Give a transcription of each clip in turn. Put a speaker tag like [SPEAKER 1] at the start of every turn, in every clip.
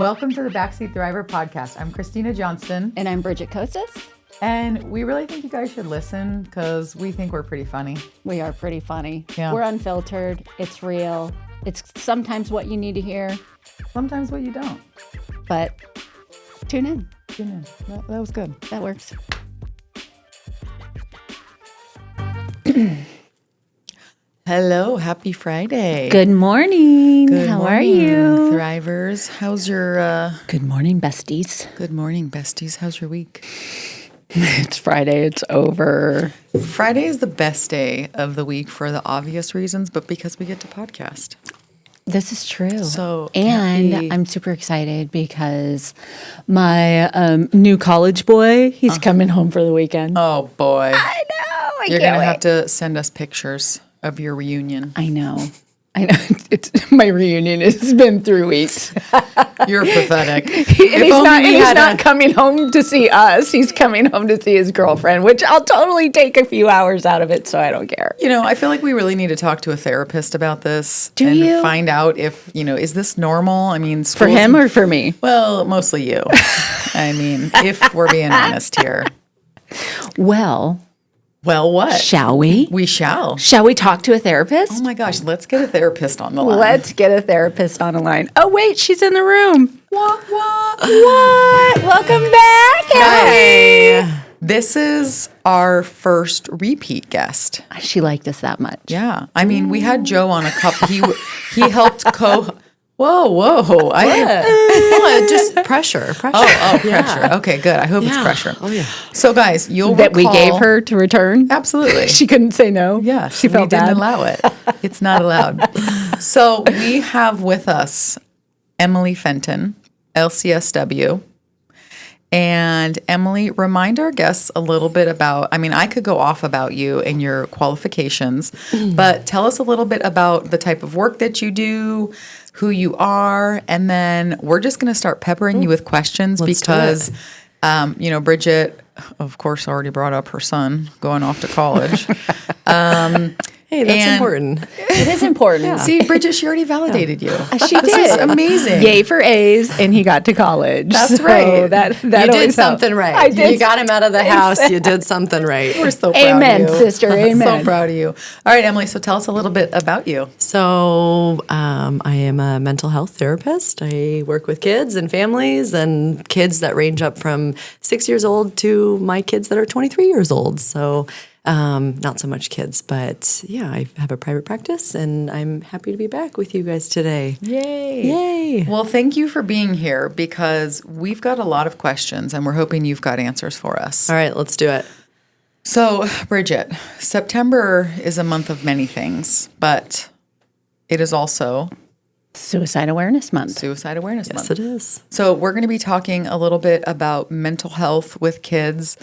[SPEAKER 1] Welcome to the Backseat Thriver podcast. I'm Christina Johnston.
[SPEAKER 2] And I'm Bridget Kostas.
[SPEAKER 1] And we really think you guys should listen because we think we're pretty funny.
[SPEAKER 2] We are pretty funny.
[SPEAKER 1] Yeah.
[SPEAKER 2] We're unfiltered. It's real. It's sometimes what you need to hear.
[SPEAKER 1] Sometimes what you don't.
[SPEAKER 2] But tune in.
[SPEAKER 1] Tune in. That was good.
[SPEAKER 2] That works.
[SPEAKER 1] Hello. Happy Friday.
[SPEAKER 2] Good morning.
[SPEAKER 1] Good
[SPEAKER 2] How
[SPEAKER 1] morning,
[SPEAKER 2] are you?
[SPEAKER 1] Thrivers. How's your...
[SPEAKER 2] Good morning, besties.
[SPEAKER 1] Good morning, besties. How's your week?
[SPEAKER 2] It's Friday. It's over.
[SPEAKER 1] Friday is the best day of the week for the obvious reasons, but because we get to podcast.
[SPEAKER 2] This is true.
[SPEAKER 1] So
[SPEAKER 2] and I'm super excited because my new college boy, he's coming home for the weekend.
[SPEAKER 1] Oh, boy.
[SPEAKER 2] I know.
[SPEAKER 1] You're going to have to send us pictures of your reunion.
[SPEAKER 2] I know. It's my reunion has been 3 weeks.
[SPEAKER 1] You're pathetic.
[SPEAKER 2] He's not coming home to see us. He's coming home to see his girlfriend, which I'll totally take a few hours out of it, so I don't care.
[SPEAKER 1] You know, I feel like we really need to talk to a therapist about this.
[SPEAKER 2] Do
[SPEAKER 1] and
[SPEAKER 2] you?
[SPEAKER 1] Find out if, is this normal? I mean,
[SPEAKER 2] For him or for me?
[SPEAKER 1] Well, mostly you. I mean, if we're being honest here.
[SPEAKER 2] Well,
[SPEAKER 1] what?
[SPEAKER 2] shall we?
[SPEAKER 1] We shall.
[SPEAKER 2] Shall we talk to a therapist?
[SPEAKER 1] Oh my gosh, let's get a therapist on the line.
[SPEAKER 2] Let's get a therapist on the line. Oh, wait, she's in the room.
[SPEAKER 1] What?
[SPEAKER 2] What? Welcome back, Emily.
[SPEAKER 1] Guys, this is our first repeat guest.
[SPEAKER 2] She liked us that much.
[SPEAKER 1] Yeah. I mean, we had Joe on a couple. He helped Whoa.
[SPEAKER 3] Just pressure.
[SPEAKER 1] Oh, pressure. Okay, good. I hope it's pressure.
[SPEAKER 3] Oh, yeah.
[SPEAKER 1] So, guys, you'll
[SPEAKER 2] That
[SPEAKER 1] recall,
[SPEAKER 2] we gave her to return?
[SPEAKER 1] Absolutely.
[SPEAKER 2] She couldn't say no?
[SPEAKER 1] Yeah,
[SPEAKER 2] She felt
[SPEAKER 1] we didn't
[SPEAKER 2] bad.
[SPEAKER 1] allow it. It's not allowed. So we have with us Emily Fenton, LCSW. And Emily, remind our guests a little bit about, I could go off about you and your qualifications, but tell us a little bit about the type of work that you do, who you are, and then we're just going to start peppering you with questions because, Bridget, of course, already brought up her son going off to college.
[SPEAKER 3] Hey, that's important.
[SPEAKER 2] It is important.
[SPEAKER 1] Yeah. See, Bridget, she already validated you.
[SPEAKER 2] She did.
[SPEAKER 1] This is amazing.
[SPEAKER 2] Yay for A's, and he got to college.
[SPEAKER 1] That's right.
[SPEAKER 2] That
[SPEAKER 3] You
[SPEAKER 2] always
[SPEAKER 3] did something
[SPEAKER 2] helped.
[SPEAKER 3] right.
[SPEAKER 2] I did.
[SPEAKER 3] You got him out of the house. You did something right.
[SPEAKER 1] We're so proud
[SPEAKER 2] Amen,
[SPEAKER 1] of you.
[SPEAKER 2] sister. Amen.
[SPEAKER 1] So proud of you. All right, Emily, so tell us a little bit about you.
[SPEAKER 3] So I am a mental health therapist. I work with kids and families and kids that range up from 6 years old to my kids that are 23 years old. So not so much kids, but yeah, I have a private practice and I'm happy to be back with you guys today.
[SPEAKER 1] Yay. Well, thank you for being here because we've got a lot of questions and we're hoping you've got answers for us.
[SPEAKER 3] All right, let's do it.
[SPEAKER 1] So, Bridget, September is a month of many things, but it is also
[SPEAKER 2] Suicide Awareness Month.
[SPEAKER 1] Suicide Awareness Month.
[SPEAKER 3] Yes, it is.
[SPEAKER 1] So we're going to be talking a little bit about mental health with kids.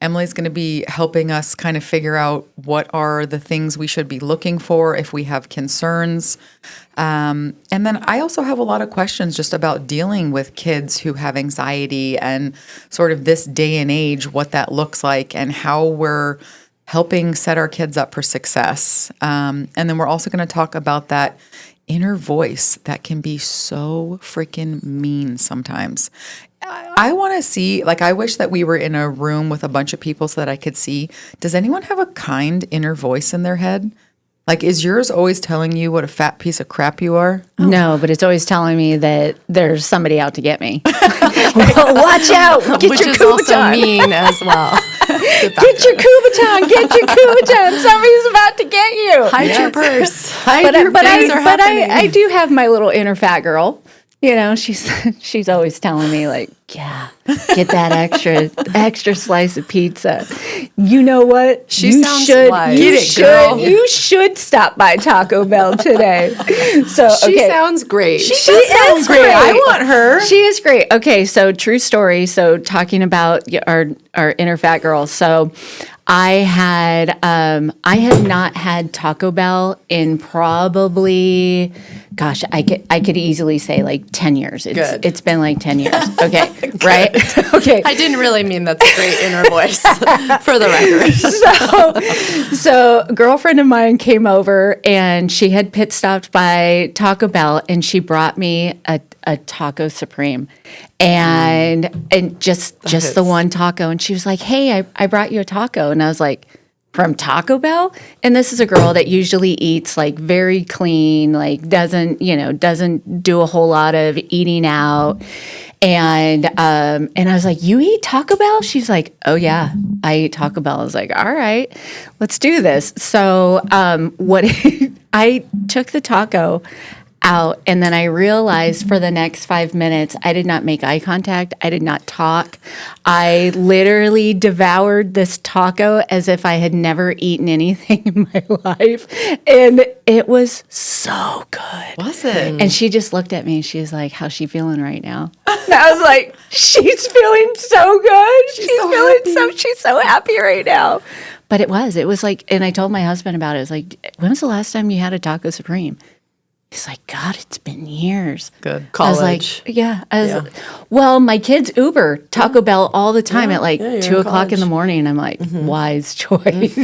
[SPEAKER 1] Emily's going to be helping us kind of figure out what are the things we should be looking for if we have concerns. And then I also have a lot of questions just about dealing with kids who have anxiety and sort of this day and age, what that looks like and how we're helping set our kids up for success. And then we're also going to talk about that inner voice that can be so freaking mean sometimes. I want to see, I wish that we were in a room with a bunch of people so that I could see, does anyone have a kind inner voice in their head? Is yours always telling you what a fat piece of crap you are?
[SPEAKER 2] No, but it's always telling me that there's somebody out to get me. Watch out. Get
[SPEAKER 3] Which
[SPEAKER 2] your
[SPEAKER 3] is also
[SPEAKER 2] Kubaton.
[SPEAKER 3] mean as well.
[SPEAKER 2] Get your Kubaton. Get your Kubaton. Somebody's about to get you.
[SPEAKER 3] Hide your purse.
[SPEAKER 2] But
[SPEAKER 3] happening.
[SPEAKER 2] I do have my little inner fat girl. She's always telling me yeah, get that extra slice of pizza. You know what?
[SPEAKER 3] She sounds wise. Get it, girl.
[SPEAKER 2] You should stop by Taco Bell today. So
[SPEAKER 3] She sounds great.
[SPEAKER 2] She sounds great.
[SPEAKER 1] I want her.
[SPEAKER 2] She is great. Okay, so true story. So talking about our inner fat girl. So I had not had Taco Bell in probably, gosh, I could easily say like 10 years.
[SPEAKER 3] Good.
[SPEAKER 2] It's been like 10 years. Okay. Right? Okay.
[SPEAKER 3] I didn't really mean that's a great inner voice for the record.
[SPEAKER 2] So a girlfriend of mine came over and she had pit stopped by Taco Bell and she brought me a taco supreme and just the one taco. And she was like, hey, I brought you a taco. And I was like, from Taco Bell? And this is a girl that usually eats like very clean, like doesn't do a whole lot of eating out. And I was like, you eat Taco Bell? She's like, oh yeah, I eat Taco Bell. I was like, all right, let's do this. So I took the taco out and then I realized for the next 5 minutes, I did not make eye contact. I did not talk. I literally devoured this taco as if I had never eaten anything in my life. And it was so good.
[SPEAKER 1] Was it?
[SPEAKER 2] And she just looked at me and she was like, how's she feeling right now? And I was like, she's feeling so good. She's so happy right now. But it was like, and I told my husband about it. I was like, when was the last time you had a Taco Supreme? He's like, God, it's been years.
[SPEAKER 1] Good.
[SPEAKER 2] I was like, yeah. Well, my kids Uber Taco Bell all the time at like 2 o'clock in the morning. And I'm like, wise choice. Wise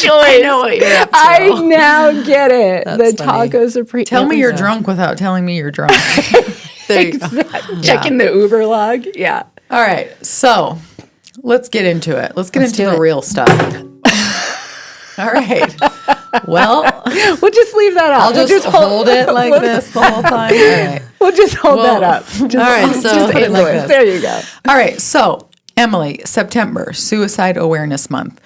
[SPEAKER 2] choice. I
[SPEAKER 3] know what you're up to.
[SPEAKER 2] I now get it.
[SPEAKER 3] That's
[SPEAKER 2] the
[SPEAKER 3] funny.
[SPEAKER 2] Taco Supreme.
[SPEAKER 1] Tell me you're drunk without telling me you're drunk.
[SPEAKER 3] There you go.
[SPEAKER 2] Checking the Uber log. Yeah.
[SPEAKER 1] All right. So let's get into it. Let's get into the real stuff. All right. Well,
[SPEAKER 2] we'll just leave that up.
[SPEAKER 1] I'll just hold it like this the whole time. All right.
[SPEAKER 2] We'll just hold that up.
[SPEAKER 1] All right. So
[SPEAKER 2] just
[SPEAKER 1] put it like this.
[SPEAKER 2] There you go.
[SPEAKER 1] All right. So, Emily, September, Suicide Awareness Month.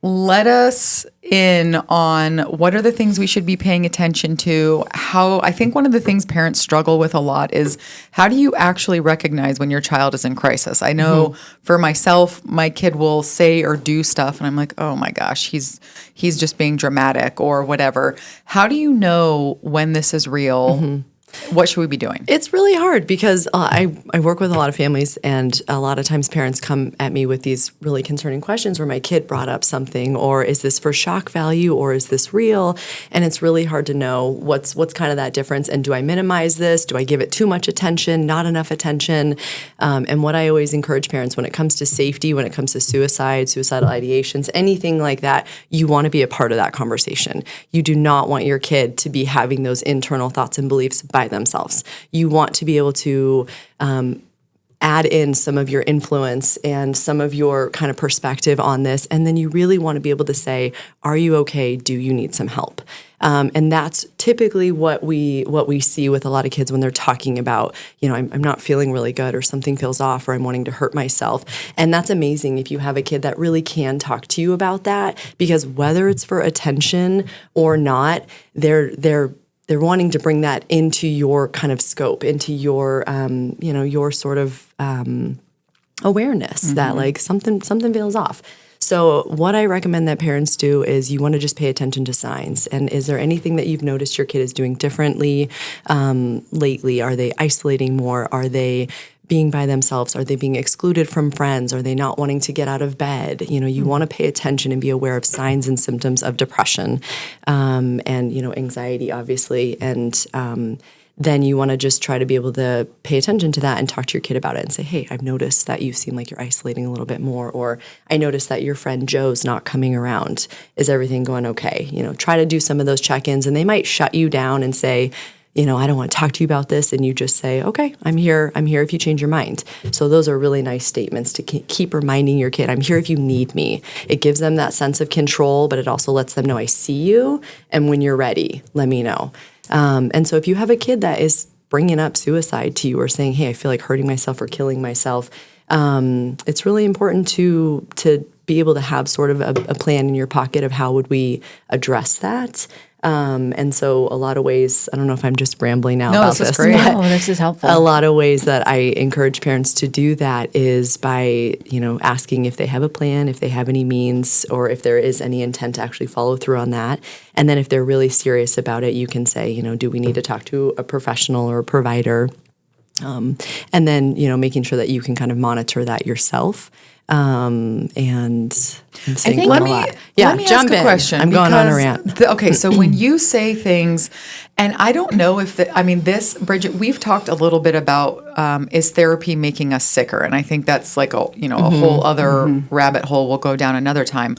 [SPEAKER 1] Let us in on what are the things we should be paying attention to. I think one of the things parents struggle with a lot is how do you actually recognize when your child is in crisis? I know for myself, my kid will say or do stuff and I'm like, oh my gosh, he's just being dramatic or whatever. How do you know when this is real? What should we be doing?
[SPEAKER 3] It's really hard because I work with a lot of families and a lot of times parents come at me with these really concerning questions where my kid brought up something or is this for shock value or is this real? And it's really hard to know what's kind of that difference and do I minimize this? Do I give it too much attention, not enough attention? And what I always encourage parents when it comes to safety, when it comes to suicidal ideations, anything like that, you want to be a part of that conversation. You do not want your kid to be having those internal thoughts and beliefs by themselves. You want to be able to add in some of your influence and some of your kind of perspective on this. And then you really want to be able to say, are you okay? Do you need some help? And that's typically what we see with a lot of kids when they're talking about, I'm not feeling really good or something feels off or I'm wanting to hurt myself. And that's amazing if you have a kid that really can talk to you about that, because whether it's for attention or not, they're wanting to bring that into your kind of scope, into your, your sort of awareness that like something feels off. So what I recommend that parents do is you want to just pay attention to signs. And is there anything that you've noticed your kid is doing differently lately? Are they isolating more? Are they being by themselves? Are they being excluded from friends? Are they not wanting to get out of bed? You want to pay attention and be aware of signs and symptoms of depression and, anxiety, obviously. And then you want to just try to be able to pay attention to that and talk to your kid about it and say, hey, I've noticed that you seem like you're isolating a little bit more, or I noticed that your friend Joe's not coming around. Is everything going okay? Try to do some of those check-ins, and they might shut you down and say, I don't want to talk to you about this. And you just say, okay, I'm here if you change your mind. So those are really nice statements to keep reminding your kid, I'm here if you need me. It gives them that sense of control, but it also lets them know I see you. And when you're ready, let me know. And so if you have a kid that is bringing up suicide to you or saying, hey, I feel like hurting myself or killing myself, it's really important to be able to have sort of a plan in your pocket of how would we address that. And so a lot of ways, I don't know if I'm just rambling now about
[SPEAKER 1] this is
[SPEAKER 3] this,
[SPEAKER 1] great.
[SPEAKER 3] but
[SPEAKER 2] No, this is helpful.
[SPEAKER 3] a lot of ways that I encourage parents to do that is by, asking if they have a plan, if they have any means, or if there is any intent to actually follow through on that. And then if they're really serious about it, you can say, do we need to talk to a professional or a provider? And then, making sure that you can kind of monitor that yourself. And I'm saying
[SPEAKER 1] let
[SPEAKER 3] quite a
[SPEAKER 1] me
[SPEAKER 3] lot. Yeah,
[SPEAKER 1] let me
[SPEAKER 3] jump
[SPEAKER 1] ask a
[SPEAKER 3] in.
[SPEAKER 1] question.
[SPEAKER 3] I'm going on a
[SPEAKER 1] because
[SPEAKER 3] rant.
[SPEAKER 1] Okay, so when you say things, and I don't know if this, Bridget, we've talked a little bit about is therapy making us sicker, and I think that's like a whole other rabbit hole we'll go down another time.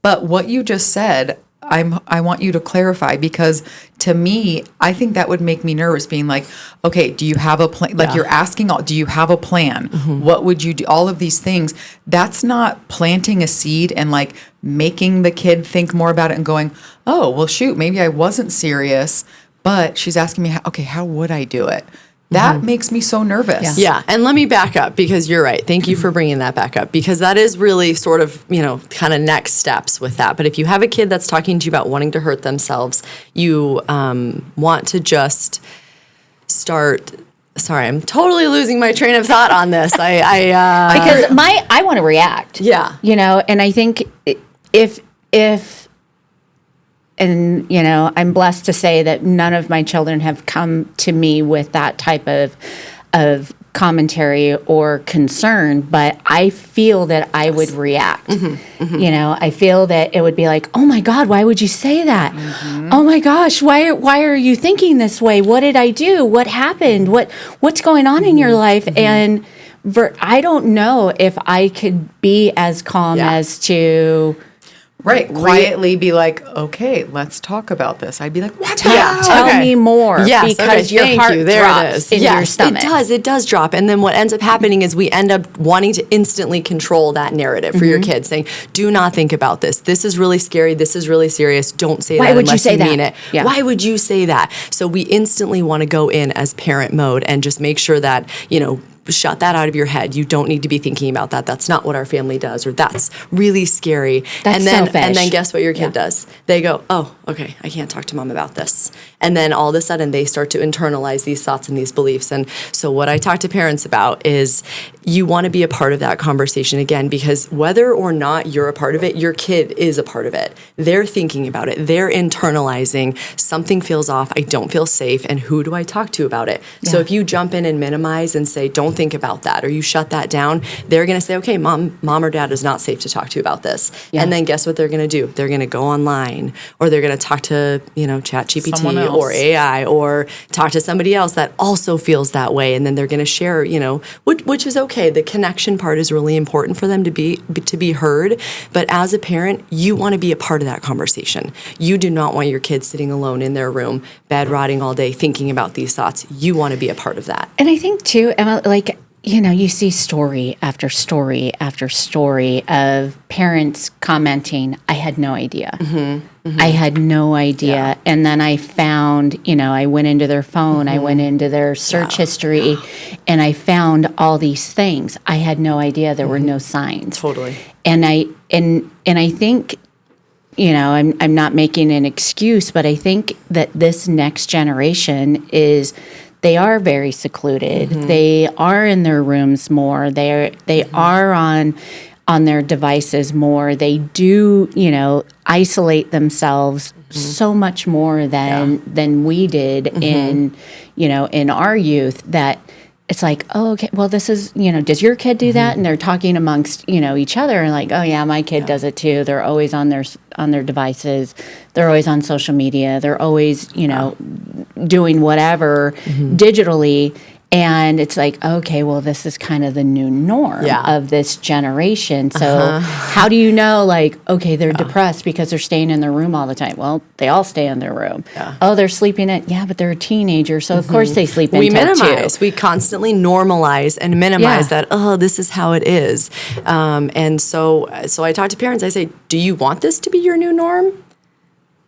[SPEAKER 1] But what you just said, I want you to clarify, because to me, I think that would make me nervous, being like, okay, do you have a plan? Like,
[SPEAKER 3] Yeah.
[SPEAKER 1] you're asking, do you have a plan? What would you do? All of these things. That's not planting a seed and like making the kid think more about it and going, oh, well, shoot, maybe I wasn't serious, but she's asking me, how would I do it? That makes me so nervous.
[SPEAKER 3] Yeah, and let me back up, because you're right. Thank you for bringing that back up, because that is really sort of, kind of next steps with that. But if you have a kid that's talking to you about wanting to hurt themselves, you want to just start. Sorry, I'm totally losing my train of thought on this.
[SPEAKER 2] Because I want to react.
[SPEAKER 3] Yeah.
[SPEAKER 2] And I think if and I'm blessed to say that none of my children have come to me with that type of commentary or concern, but I feel that I would react. I feel that it would be like, oh my God, why would you say that? Oh my gosh, why are you thinking this way? What did I do? What happened? What's going on in your life? And I don't know if I could be as calm as to
[SPEAKER 1] quietly be like, okay, let's talk about this. I'd be like, what?
[SPEAKER 2] Tell me more.
[SPEAKER 3] Yes,
[SPEAKER 2] because your
[SPEAKER 3] thank
[SPEAKER 2] heart
[SPEAKER 3] you. There
[SPEAKER 2] drops
[SPEAKER 3] it is.
[SPEAKER 2] in your stomach.
[SPEAKER 3] It does drop. And then what ends up happening is we end up wanting to instantly control that narrative for your kids, saying, do not think about this. This is really scary. This is really serious. Don't say that unless you mean it.
[SPEAKER 2] Yeah.
[SPEAKER 3] Why would you say that? So we instantly want to go in as parent mode and just make sure that, shut that out of your head. You don't need to be thinking about that. That's not what our family does, or that's really scary.
[SPEAKER 2] That's selfish.
[SPEAKER 3] And then guess what your kid does? They go, oh, okay, I can't talk to mom about this. And then all of a sudden they start to internalize these thoughts and these beliefs. And so what I talk to parents about is you want to be a part of that conversation again, because whether or not you're a part of it, your kid is a part of it. They're thinking about it. They're internalizing something feels off. I don't feel safe. And who do I talk to about it? Yeah. So if you jump in and minimize and say, don't think about that, or you shut that down, they're going to say, okay, mom or dad is not safe to talk to you about this. Yeah. And then guess what they're going to do? They're going to go online, or they're going to talk to, ChatGPT or AI, or talk to somebody else that also feels that way. And then they're going to share, which is okay. The connection part is really important for them to be heard. But as a parent, you want to be a part of that conversation. You do not want your kids sitting alone in their room, bed rotting all day, thinking about these thoughts. You want to be a part of that.
[SPEAKER 2] And I think too, Emma, you see story after story after story of parents commenting, I had no idea. I had no idea. Yeah. And then I found, I went into their phone, I went into their search history, and I found all these things. I had no idea there were no signs.
[SPEAKER 3] Totally.
[SPEAKER 2] And I think, I'm not making an excuse, but I think that this next generation they are very secluded. They are in their rooms more. They are on their devices more. They do, isolate themselves so much more than we did in our youth, that it's like, oh, okay, well, this is, does your kid do that? And they're talking amongst, each other, and like, oh yeah, my kid does it too. They're always on their devices. They're always on social media. They're always, doing whatever digitally. And it's like, okay, well, this is kind of the new norm of this generation. So how do you know, like, okay, they're depressed because they're staying in their room all the time? Well, they all stay in their room. Yeah. Oh, they're sleeping in. Yeah, but they're a teenager, so of course they sleep in.
[SPEAKER 3] We minimize. We constantly normalize and minimize that, oh, this is how it is. And so I talk to parents. I say, do you want this to be your new norm?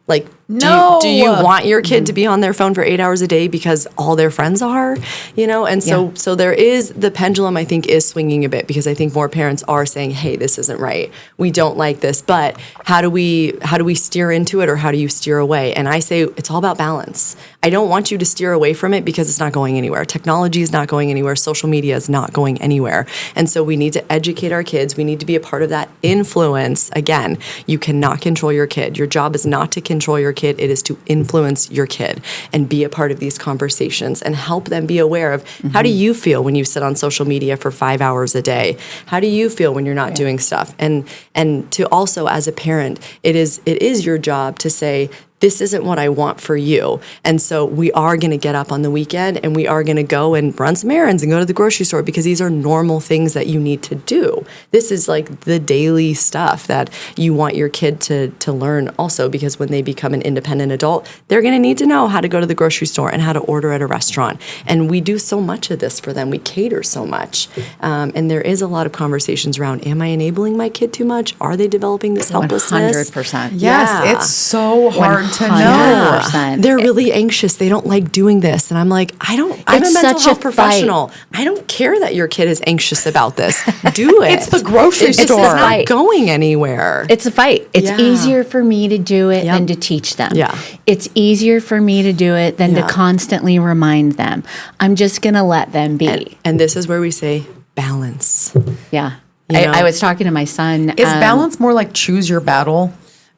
[SPEAKER 3] Like,
[SPEAKER 1] no.
[SPEAKER 3] Do you want your kid to be on their phone for 8 hours a day because all their friends are, And so there is, the pendulum, I think, is swinging a bit, because I think more parents are saying, hey, this isn't right. We don't like this. But how do we steer into it, or how do you steer away? And I say it's all about balance. I don't want you to steer away from it because it's not going anywhere. Technology is not going anywhere. Social media is not going anywhere. And so we need to educate our kids. We need to be a part of that influence. Again, you cannot control your kid. Your job is not to control your kid. It is to influence your kid and be a part of these conversations and help them be aware of how do you feel when you sit on social media for 5 hours a day? How do you feel when you're not doing stuff? And to also, as a parent, it is your job to say, this isn't what I want for you. And so we are going to get up on the weekend and we are going to go and run some errands and go to the grocery store because these are normal things that you need to do. This is like the daily stuff that you want your kid to learn also, because when they become an independent adult, they're going to need to know how to go to the grocery store and how to order at a restaurant. And we do so much of this for them. We cater so much. And there is a lot of conversations around, am I enabling my kid too much? Are they developing this helplessness?
[SPEAKER 2] 100%.
[SPEAKER 1] Yes, it's so hard to know.
[SPEAKER 2] 100%.
[SPEAKER 3] They're really anxious. They don't like doing this. And I'm like, I'm a
[SPEAKER 2] It's
[SPEAKER 3] mental
[SPEAKER 2] such a
[SPEAKER 3] health professional. I don't care that your kid is anxious about this. Do it.
[SPEAKER 1] It's the grocery
[SPEAKER 3] It's
[SPEAKER 1] store.
[SPEAKER 3] not going anywhere.
[SPEAKER 2] It's a fight. It's
[SPEAKER 3] Yeah.
[SPEAKER 2] easier for me to do it
[SPEAKER 3] Yep.
[SPEAKER 2] than to teach them.
[SPEAKER 3] Yeah.
[SPEAKER 2] It's easier for me to do it than
[SPEAKER 3] Yeah.
[SPEAKER 2] to constantly remind them. I'm just going to let them be.
[SPEAKER 3] And this is where we say balance.
[SPEAKER 2] Yeah.
[SPEAKER 3] You know?
[SPEAKER 2] I was talking to my son.
[SPEAKER 1] Is balance more like choose your battle?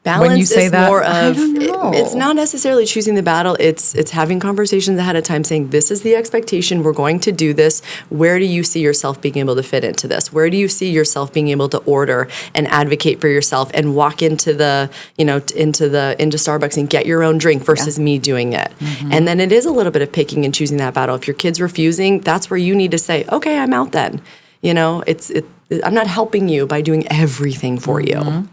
[SPEAKER 3] Balance
[SPEAKER 1] when you say
[SPEAKER 3] is
[SPEAKER 1] that?
[SPEAKER 3] more
[SPEAKER 1] I
[SPEAKER 3] of,
[SPEAKER 1] don't know.
[SPEAKER 3] it's not necessarily choosing the battle. It's having conversations ahead of time saying, this is the expectation. We're going to do this. Where do you see yourself being able to fit into this? Where do you see yourself being able to order and advocate for yourself and walk into into Starbucks and get your own drink versus me doing it? And then it is a little bit of picking and choosing that battle. If your kid's refusing, that's where you need to say, okay, I'm out then. I'm not helping you by doing everything for you.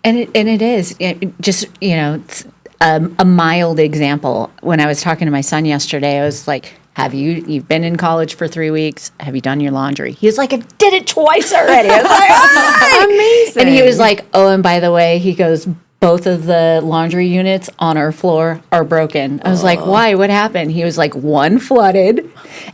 [SPEAKER 2] And it is just, it's a mild example. When I was talking to my son yesterday, I was like, you've been in college for 3 weeks. Have you done your laundry? He was like, I did it twice already. I was like, oh,
[SPEAKER 3] Amazing.
[SPEAKER 2] and he was like, oh, and by the way, he goes, both of the laundry units on our floor are broken. I was like, why? What happened? He was like, one flooded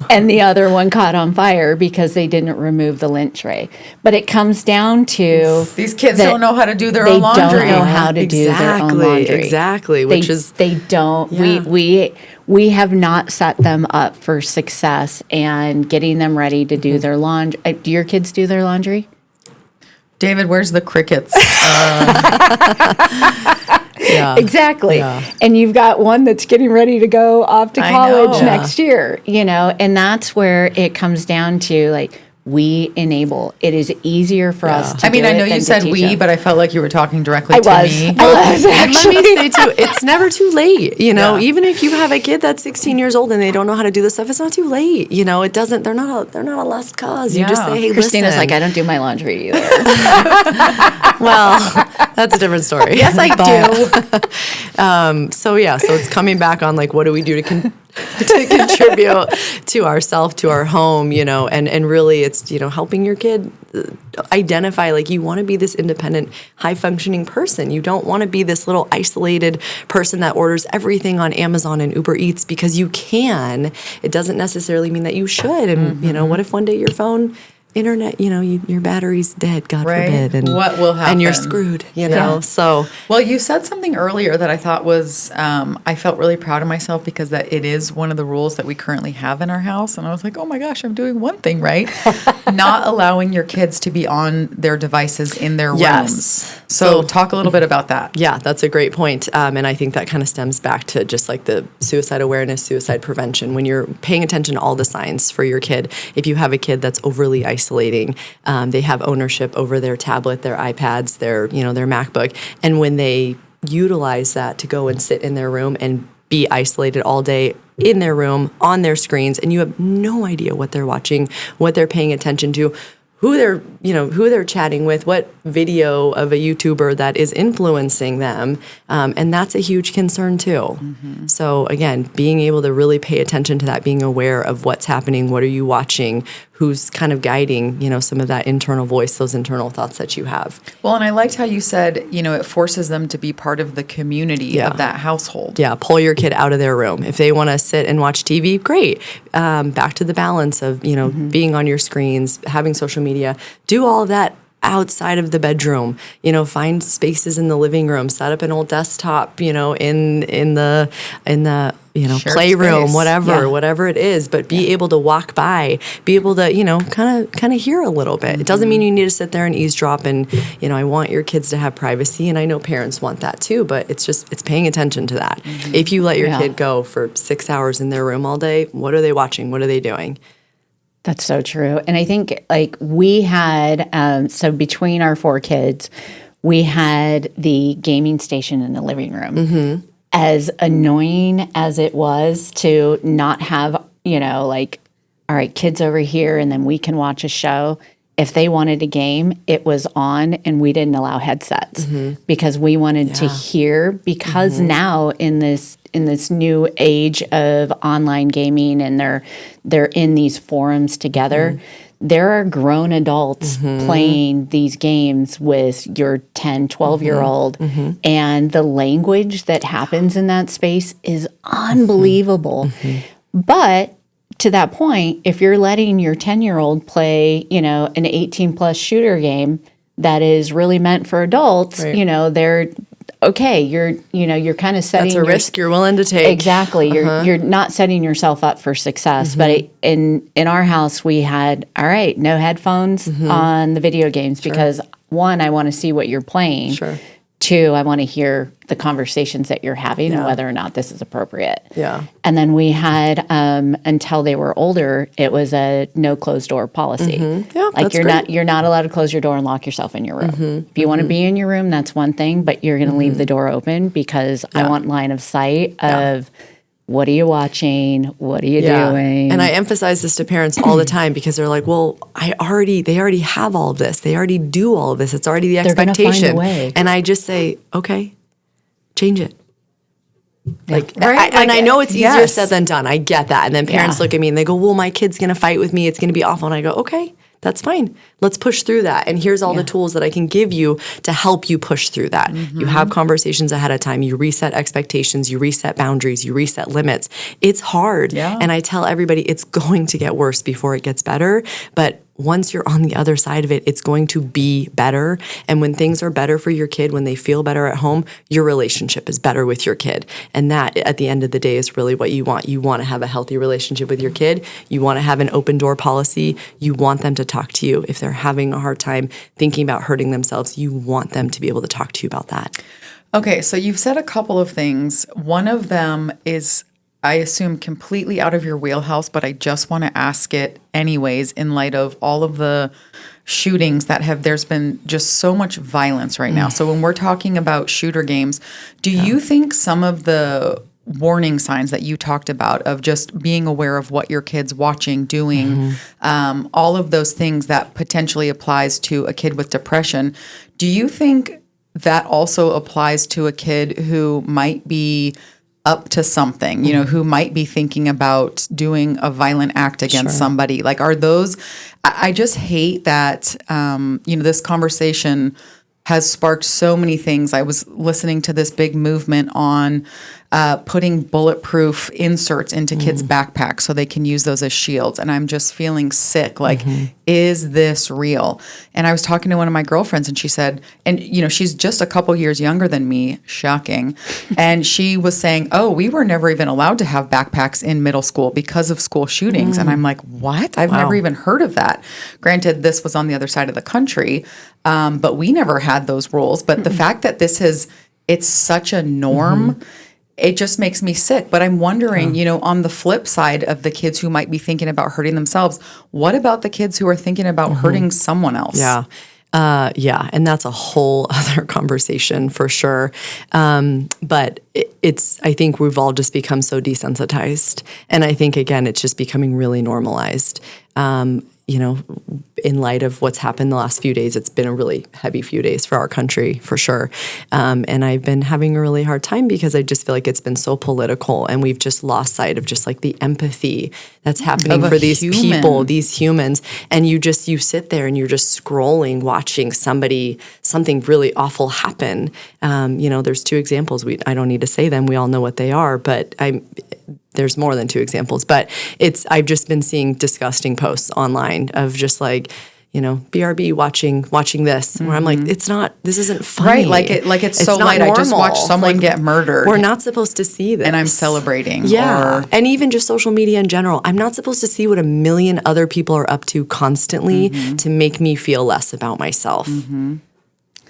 [SPEAKER 2] and the other one caught on fire because they didn't remove the lint tray. But it comes down to
[SPEAKER 1] These kids
[SPEAKER 2] that
[SPEAKER 1] don't know how to do their
[SPEAKER 2] they
[SPEAKER 1] own laundry.
[SPEAKER 2] don't know how to do their own laundry.
[SPEAKER 3] Exactly.
[SPEAKER 2] They don't.
[SPEAKER 3] Yeah.
[SPEAKER 2] We have not set them up for success and getting them ready to do their laundry. Do your kids do their laundry?
[SPEAKER 1] David, where's the crickets?
[SPEAKER 3] Yeah.
[SPEAKER 2] Exactly.
[SPEAKER 3] Yeah.
[SPEAKER 2] And you've got one that's getting ready to go off to
[SPEAKER 1] I
[SPEAKER 2] college
[SPEAKER 1] know.
[SPEAKER 2] next year, and that's where it comes down to, like, we enable. It is easier for us to
[SPEAKER 1] I mean,
[SPEAKER 2] do
[SPEAKER 1] I know
[SPEAKER 2] it
[SPEAKER 1] you
[SPEAKER 2] than
[SPEAKER 1] said
[SPEAKER 2] to teach
[SPEAKER 1] we,
[SPEAKER 2] them.
[SPEAKER 1] but I felt like you were talking directly
[SPEAKER 2] I
[SPEAKER 1] to
[SPEAKER 2] was.
[SPEAKER 1] me.
[SPEAKER 2] I was
[SPEAKER 3] Let
[SPEAKER 2] actually.
[SPEAKER 3] me say too, it's never too late.
[SPEAKER 1] Yeah.
[SPEAKER 3] Even if you have a kid that's 16 years old and they don't know how to do this stuff, it's not too late. It doesn't. They're not a lost cause. You just
[SPEAKER 1] Yeah.
[SPEAKER 3] say, hey,
[SPEAKER 2] Christina's
[SPEAKER 3] listen.
[SPEAKER 2] like, I don't do my laundry either.
[SPEAKER 3] Well, that's a different story.
[SPEAKER 1] Yes, I do.
[SPEAKER 3] So it's coming back on, like, what do we do to contribute to ourself, to our home, and really it's, helping your kid identify, like, you want to be this independent, high functioning person. You don't want to be this little isolated person that orders everything on Amazon and Uber Eats because you can. It doesn't necessarily mean that you should. And, what if one day your phone, internet, your battery's dead, God
[SPEAKER 1] Right.
[SPEAKER 3] forbid. And
[SPEAKER 1] What will
[SPEAKER 3] And you're
[SPEAKER 1] happen?
[SPEAKER 3] screwed,
[SPEAKER 1] Yeah.
[SPEAKER 3] So
[SPEAKER 1] Well, you said something earlier that I thought was, I felt really proud of myself because that it is one of the rules that we currently have in our house. And I was like, oh my gosh, I'm doing one thing right. Not allowing your kids to be on their devices in their
[SPEAKER 3] Yes.
[SPEAKER 1] rooms. So talk a little bit about that.
[SPEAKER 3] yeah, that's a great point. And I think that kind of stems back to just like the suicide awareness, suicide prevention. When you're paying attention to all the signs for your kid, if you have a kid that's overly isolating, they have ownership over their tablet, their iPads, their MacBook. And when they utilize that to go and sit in their room and be isolated all day in their room, on their screens, and you have no idea what they're watching, what they're paying attention to, who they're chatting with, what video of a YouTuber that is influencing them. And that's a huge concern too. Mm-hmm. So again, being able to really pay attention to that, being aware of what's happening, what are you watching, who's kind of guiding, some of that internal voice, those internal thoughts that you have.
[SPEAKER 1] Well, and I liked how you said, it forces them to be part of the community of that household.
[SPEAKER 3] Yeah, pull your kid out of their room. If they want to sit and watch TV, great. Back to the balance of, being on your screens, having social media, do all of that outside of the bedroom. Find spaces in the living room, set up an old desktop, in the
[SPEAKER 1] Shared
[SPEAKER 3] playroom,
[SPEAKER 1] space.
[SPEAKER 3] whatever it is, but be able to walk by, be able to, kind of hear a little bit. It doesn't mean you need to sit there and eavesdrop and, I want your kids to have privacy, and I know parents want that too, but it's paying attention to that. If you let your kid go for 6 hours in their room all day, what are they watching? What are they doing?
[SPEAKER 2] That's so true. And I think we had, so between our 4 kids, we had the gaming station in the living room. As annoying as it was to not have, all right, kids over here, and then we can watch a show. If they wanted a game, it was on, and we didn't allow headsets because we wanted to hear. Because now in this new age of online gaming, and they're in these forums together. There are grown adults playing these games with your 10, 12-year-old, and the language that happens in that space is unbelievable. But to that point, if you're letting your 10-year-old play, an 18-plus shooter game that is really meant for adults, they're okay. You're kind of setting
[SPEAKER 3] That's a risk you're willing to take.
[SPEAKER 2] Exactly. You're not setting yourself up for success. But in our house, we had, all right, no headphones on the video games because 1, I want to see what you're playing. 2, I want to hear the conversations that you're having and whether or not this is appropriate. And then we had, until they were older, it was a no closed door policy. You're not allowed to close your door and lock yourself in your room. If you want to be in your room, that's one thing, but you're going to leave the door open because I want line of sight of what are you watching? What are you doing?
[SPEAKER 3] And I emphasize this to parents all the time because they're like, well, they already have all of this. They already do all of this. It's already the expectation.
[SPEAKER 2] They're gonna find a way.
[SPEAKER 3] And I just say, okay, change it.
[SPEAKER 2] Right?
[SPEAKER 3] I know it's easier said than done. I get that. And then parents look at me and they go, well, my kid's going to fight with me. It's going to be awful. And I go, okay, that's fine. Let's push through that. And here's all the tools that I can give you to help you push through that. You have conversations ahead of time. You reset expectations. You reset boundaries. You reset limits. It's hard. And I tell everybody it's going to get worse before it gets better. But once you're on the other side of it, it's going to be better. And when things are better for your kid, when they feel better at home, your relationship is better with your kid. And that, at the end of the day, is really what you want. You want to have a healthy relationship with your kid. You want to have an open door policy. You want them to talk to you. If they're having a hard time thinking about hurting themselves, you want them to be able to talk to you about that.
[SPEAKER 1] Okay, so you've said a couple of things. One of them is, I assume, completely out of your wheelhouse, but I just want to ask it anyways in light of all of the shootings there's been just so much violence right now. So when we're talking about shooter games, do you think some of the warning signs that you talked about of just being aware of what your kid's watching, doing, all of those things that potentially applies to a kid with depression, do you think that also applies to a kid who might be up to something, who might be thinking about doing a violent act against somebody? Like, are those, I just hate that, this conversation has sparked so many things. I was listening to this big movement on putting bulletproof inserts into kids' backpacks so they can use those as shields. And I'm just feeling sick. Like, is this real? And I was talking to one of my girlfriends and she said, and she's just a couple years younger than me, shocking. And she was saying, oh, we were never even allowed to have backpacks in middle school because of school shootings. And I'm like, what? I've never even heard of that. Granted, this was on the other side of the country, but we never had those rules. But the fact that it's such a norm, it just makes me sick. But I'm wondering, on the flip side of the kids who might be thinking about hurting themselves, what about the kids who are thinking about hurting someone else?
[SPEAKER 3] And that's a whole other conversation for sure. But I think we've all just become so desensitized. And I think, again, it's just becoming really normalized. In light of what's happened the last few days, it's been a really heavy few days for our country, for sure. And I've been having a really hard time because I just feel like it's been so political and we've just lost sight of just like the empathy that's happening for these people, these humans. And you sit there and you're just scrolling, watching something really awful happen. There's 2 examples. I don't need to say them. We all know what they are, but there's more than 2 examples, but I've just been seeing disgusting posts online of just like, BRB watching this, where I'm like, this isn't funny.
[SPEAKER 1] Right, it's so
[SPEAKER 3] not
[SPEAKER 1] light. I just
[SPEAKER 3] normal.
[SPEAKER 1] watched someone get murdered.
[SPEAKER 3] We're not supposed to see this.
[SPEAKER 1] And I'm celebrating.
[SPEAKER 3] Yeah.
[SPEAKER 1] Or,
[SPEAKER 3] And even just social media in general. I'm not supposed to see what a million other people are up to constantly to make me feel less about myself.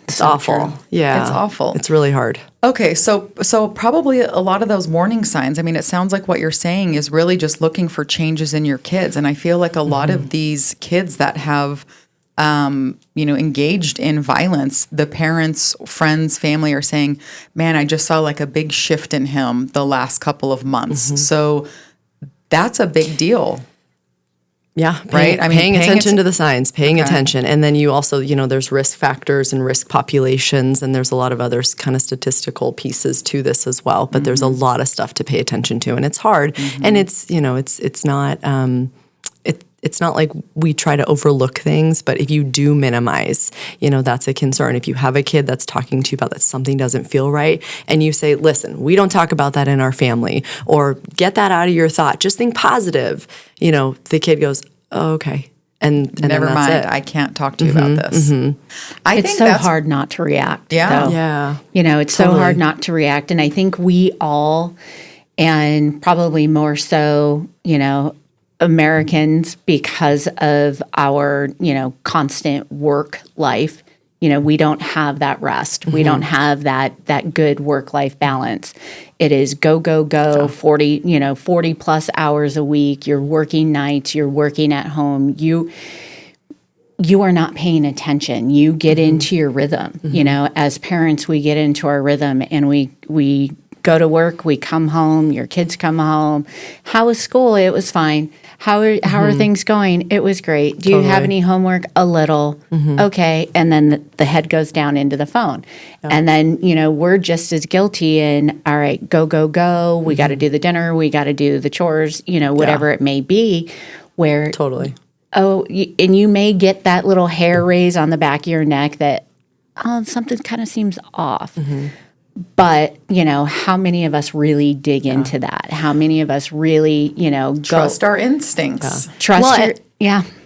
[SPEAKER 3] It's awful.
[SPEAKER 1] true.
[SPEAKER 3] Yeah.
[SPEAKER 1] It's awful.
[SPEAKER 3] It's really hard.
[SPEAKER 1] Okay, so probably a lot of those warning signs. I mean, it sounds like what you're saying is really just looking for changes in your kids. And I feel like a lot of these kids that have engaged in violence, the parents, friends, family are saying, man, I just saw like a big shift in him the last couple of months. So that's a big deal.
[SPEAKER 3] Yeah,
[SPEAKER 1] Right? I mean,
[SPEAKER 3] paying
[SPEAKER 1] paying
[SPEAKER 3] attention to the signs, paying
[SPEAKER 1] Okay.
[SPEAKER 3] attention. And then you also, there's risk factors and risk populations, and there's a lot of other kind of statistical pieces to this as well. But there's a lot of stuff to pay attention to, and it's hard. And it's it's not like we try to overlook things, but if you do minimize, that's a concern. If you have a kid that's talking to you about that something doesn't feel right, and you say, listen, we don't talk about that in our family, or get that out of your thought, just think positive, the kid goes, oh, okay. And
[SPEAKER 1] Never
[SPEAKER 3] then that's
[SPEAKER 1] mind,
[SPEAKER 3] it.
[SPEAKER 1] I can't talk to you about this. I
[SPEAKER 2] It's
[SPEAKER 1] think
[SPEAKER 2] so
[SPEAKER 1] that's
[SPEAKER 2] hard not to react.
[SPEAKER 1] Yeah.
[SPEAKER 2] though.
[SPEAKER 3] Yeah.
[SPEAKER 2] It's so hard not to react. And I think we all, and probably more so, Americans, because of our, constant work life, we don't have that rest. We don't have that good work-life balance. It is go, go, go, 40 plus hours a week. You're working nights, you're working at home. You are not paying attention. You get into your rhythm. As parents, we get into our rhythm, and we go to work, we come home, your kids come home. How was school? It was fine. How are things going? It was great. Do you have any homework? A little. Okay. And then the head goes down into the phone. And then, we're just as guilty in, all right, go, go, go. We got to do the dinner. We got to do the chores, whatever it may be, where
[SPEAKER 3] Totally.
[SPEAKER 2] and you may get that little hair raise on the back of your neck that, something kind of seems off. But, how many of us really dig into that? How many of us really,
[SPEAKER 1] trust our instincts.
[SPEAKER 2] trust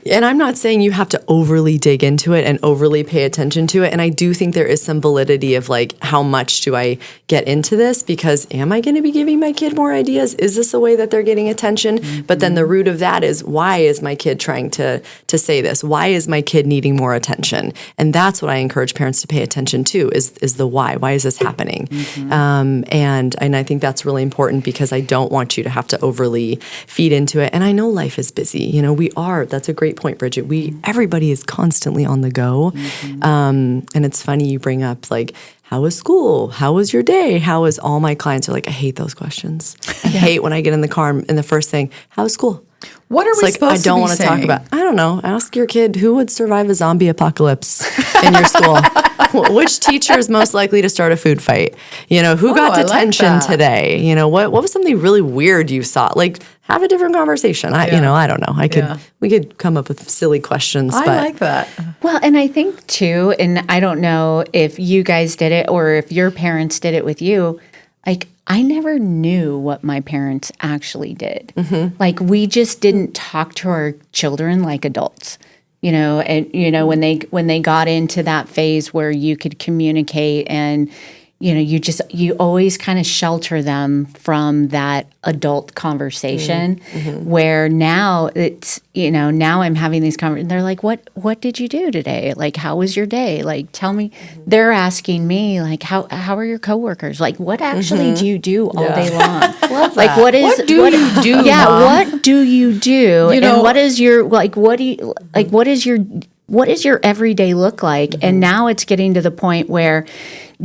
[SPEAKER 3] And I'm not saying you have to overly dig into it and overly pay attention to it. And I do think there is some validity of like, how much do I get into this? Because am I going to be giving my kid more ideas? Is this a way that they're getting attention? But then the root of that is, why is my kid trying to say this? Why is my kid needing more attention? And that's what I encourage parents to pay attention to is the why. Why is this happening? And I think that's really important, because I don't want you to have to overly feed into it. And I know life is busy. That's a great point, Bridget. Everybody is constantly on the go. And it's funny you bring up like, how was school? How was your day? All my clients are like, I hate those questions. I hate when I get in the car and the first thing, how was school?
[SPEAKER 1] What are
[SPEAKER 3] It's
[SPEAKER 1] we
[SPEAKER 3] like,
[SPEAKER 1] supposed
[SPEAKER 3] I don't
[SPEAKER 1] to be
[SPEAKER 3] want to talk
[SPEAKER 1] saying?
[SPEAKER 3] about, I don't know. Ask your kid, who would survive a zombie apocalypse in your school? Which teacher is most likely to start a food fight? Who got
[SPEAKER 1] I like
[SPEAKER 3] detention
[SPEAKER 1] that.
[SPEAKER 3] today? What was something really weird you saw? Like, have a different conversation. I don't know. We could come up with silly questions.
[SPEAKER 1] I
[SPEAKER 3] but
[SPEAKER 1] like that.
[SPEAKER 2] Well, and I think too, and I don't know if you guys did it or if your parents did it with you, like, I never knew what my parents actually did. Like, we just didn't talk to our children like adults. And when they got into that phase where you could communicate, and you always kind of shelter them from that adult conversation, where now it's, now I'm having these conversations. They're like, what did you do today? Like, how was your day? Like, tell me. They're asking me, like, how are your coworkers? Like, what actually do you do all day long? Like, what is,
[SPEAKER 1] What do you do,
[SPEAKER 2] Yeah.
[SPEAKER 1] Mom?
[SPEAKER 2] What do you do? And what is your, like, what is your everyday look like? And now it's getting to the point where,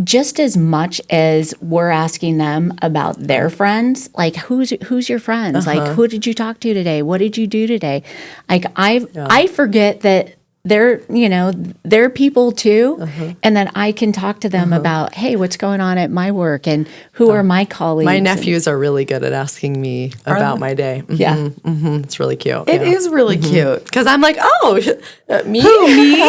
[SPEAKER 2] just as much as we're asking them about their friends, like, who's your friends? Like, who did you talk to today? What did you do today? Like, I forget that they're people too, and then I can talk to them about, hey, what's going on at my work, and who are my colleagues.
[SPEAKER 3] my nephews are really good at asking me about my day.
[SPEAKER 2] Yeah.
[SPEAKER 3] It's really cute.
[SPEAKER 1] It is really cute.
[SPEAKER 3] Because I'm like, me?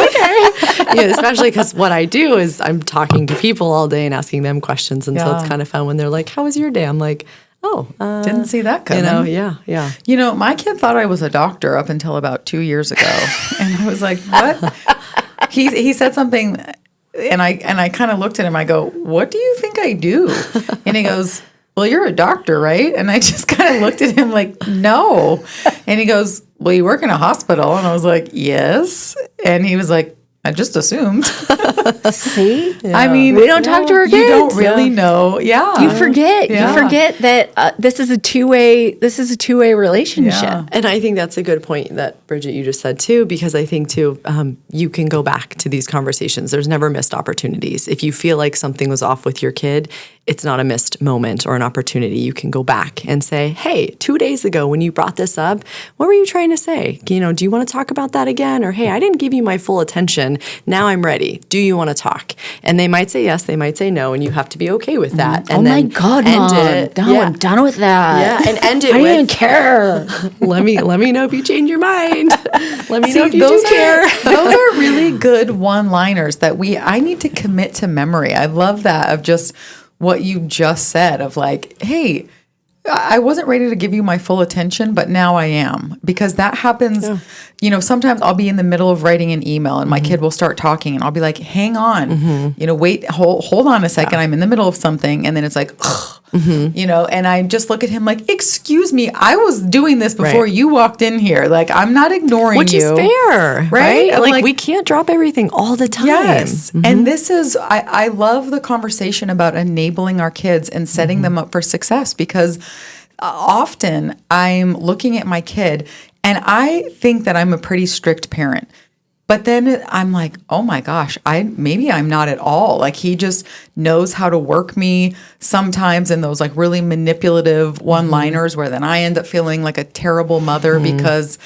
[SPEAKER 3] Okay. Especially because what I do is I'm talking to people all day and asking them questions. And so it's kind of fun when they're like, how was your day? I'm like, Oh,
[SPEAKER 1] Didn't see that coming.
[SPEAKER 3] Yeah.
[SPEAKER 1] My kid thought I was a doctor up until about 2 years ago. And I was like, what? He said something, and I kind of looked at him. I go, what do you think I do? And he goes, well, you're a doctor, right? And I just kind of looked at him like, no. And he goes, well, you work in a hospital. And I was like, yes. And he was like, I just assumed.
[SPEAKER 2] See?
[SPEAKER 1] Yeah. I mean,
[SPEAKER 2] we don't talk to our kids.
[SPEAKER 1] You don't really know. Yeah.
[SPEAKER 2] You forget. You forget that this is a two-way relationship.
[SPEAKER 1] Yeah.
[SPEAKER 3] And I think that's a good point that, Bridget, you just said too, because I think too, you can go back to these conversations. There's never missed opportunities. If you feel like something was off with your kid, it's not a missed moment or an opportunity. You can go back and say, hey, 2 days ago when you brought this up, what were you trying to say? Do you want to talk about that again? Or, hey, I didn't give you my full attention. Now I'm ready. Do you want to talk? And they might say yes, they might say no, and you have to be okay with that. And
[SPEAKER 2] my God, Mom. I'm done with that.
[SPEAKER 3] Yeah, and end it
[SPEAKER 2] I
[SPEAKER 3] with,
[SPEAKER 2] didn't care.
[SPEAKER 3] let me know if you change your mind. Let me know if you
[SPEAKER 1] those
[SPEAKER 3] do care.
[SPEAKER 1] Those are really good one-liners that I need to commit to memory. I love that, of just what you just said, of like, hey, I wasn't ready to give you my full attention, but now I am. Because that happens, sometimes I'll be in the middle of writing an email and my kid will start talking and I'll be like, hang on, wait, hold on a second. I'm in the middle of something. And then it's like, and I just look at him like, excuse me, I was doing this before you walked in here. Like, I'm not ignoring
[SPEAKER 3] Which
[SPEAKER 1] you.
[SPEAKER 3] is fair, right? Like, we can't drop everything all the time.
[SPEAKER 1] Yes. And this is, I love the conversation about enabling our kids and setting them up for success, because often I'm looking at my kid and I think that I'm a pretty strict parent. But then I'm like, oh my gosh, maybe I'm not at all. Like, he just knows how to work me sometimes in those like really manipulative one-liners where then I end up feeling like a terrible mother because,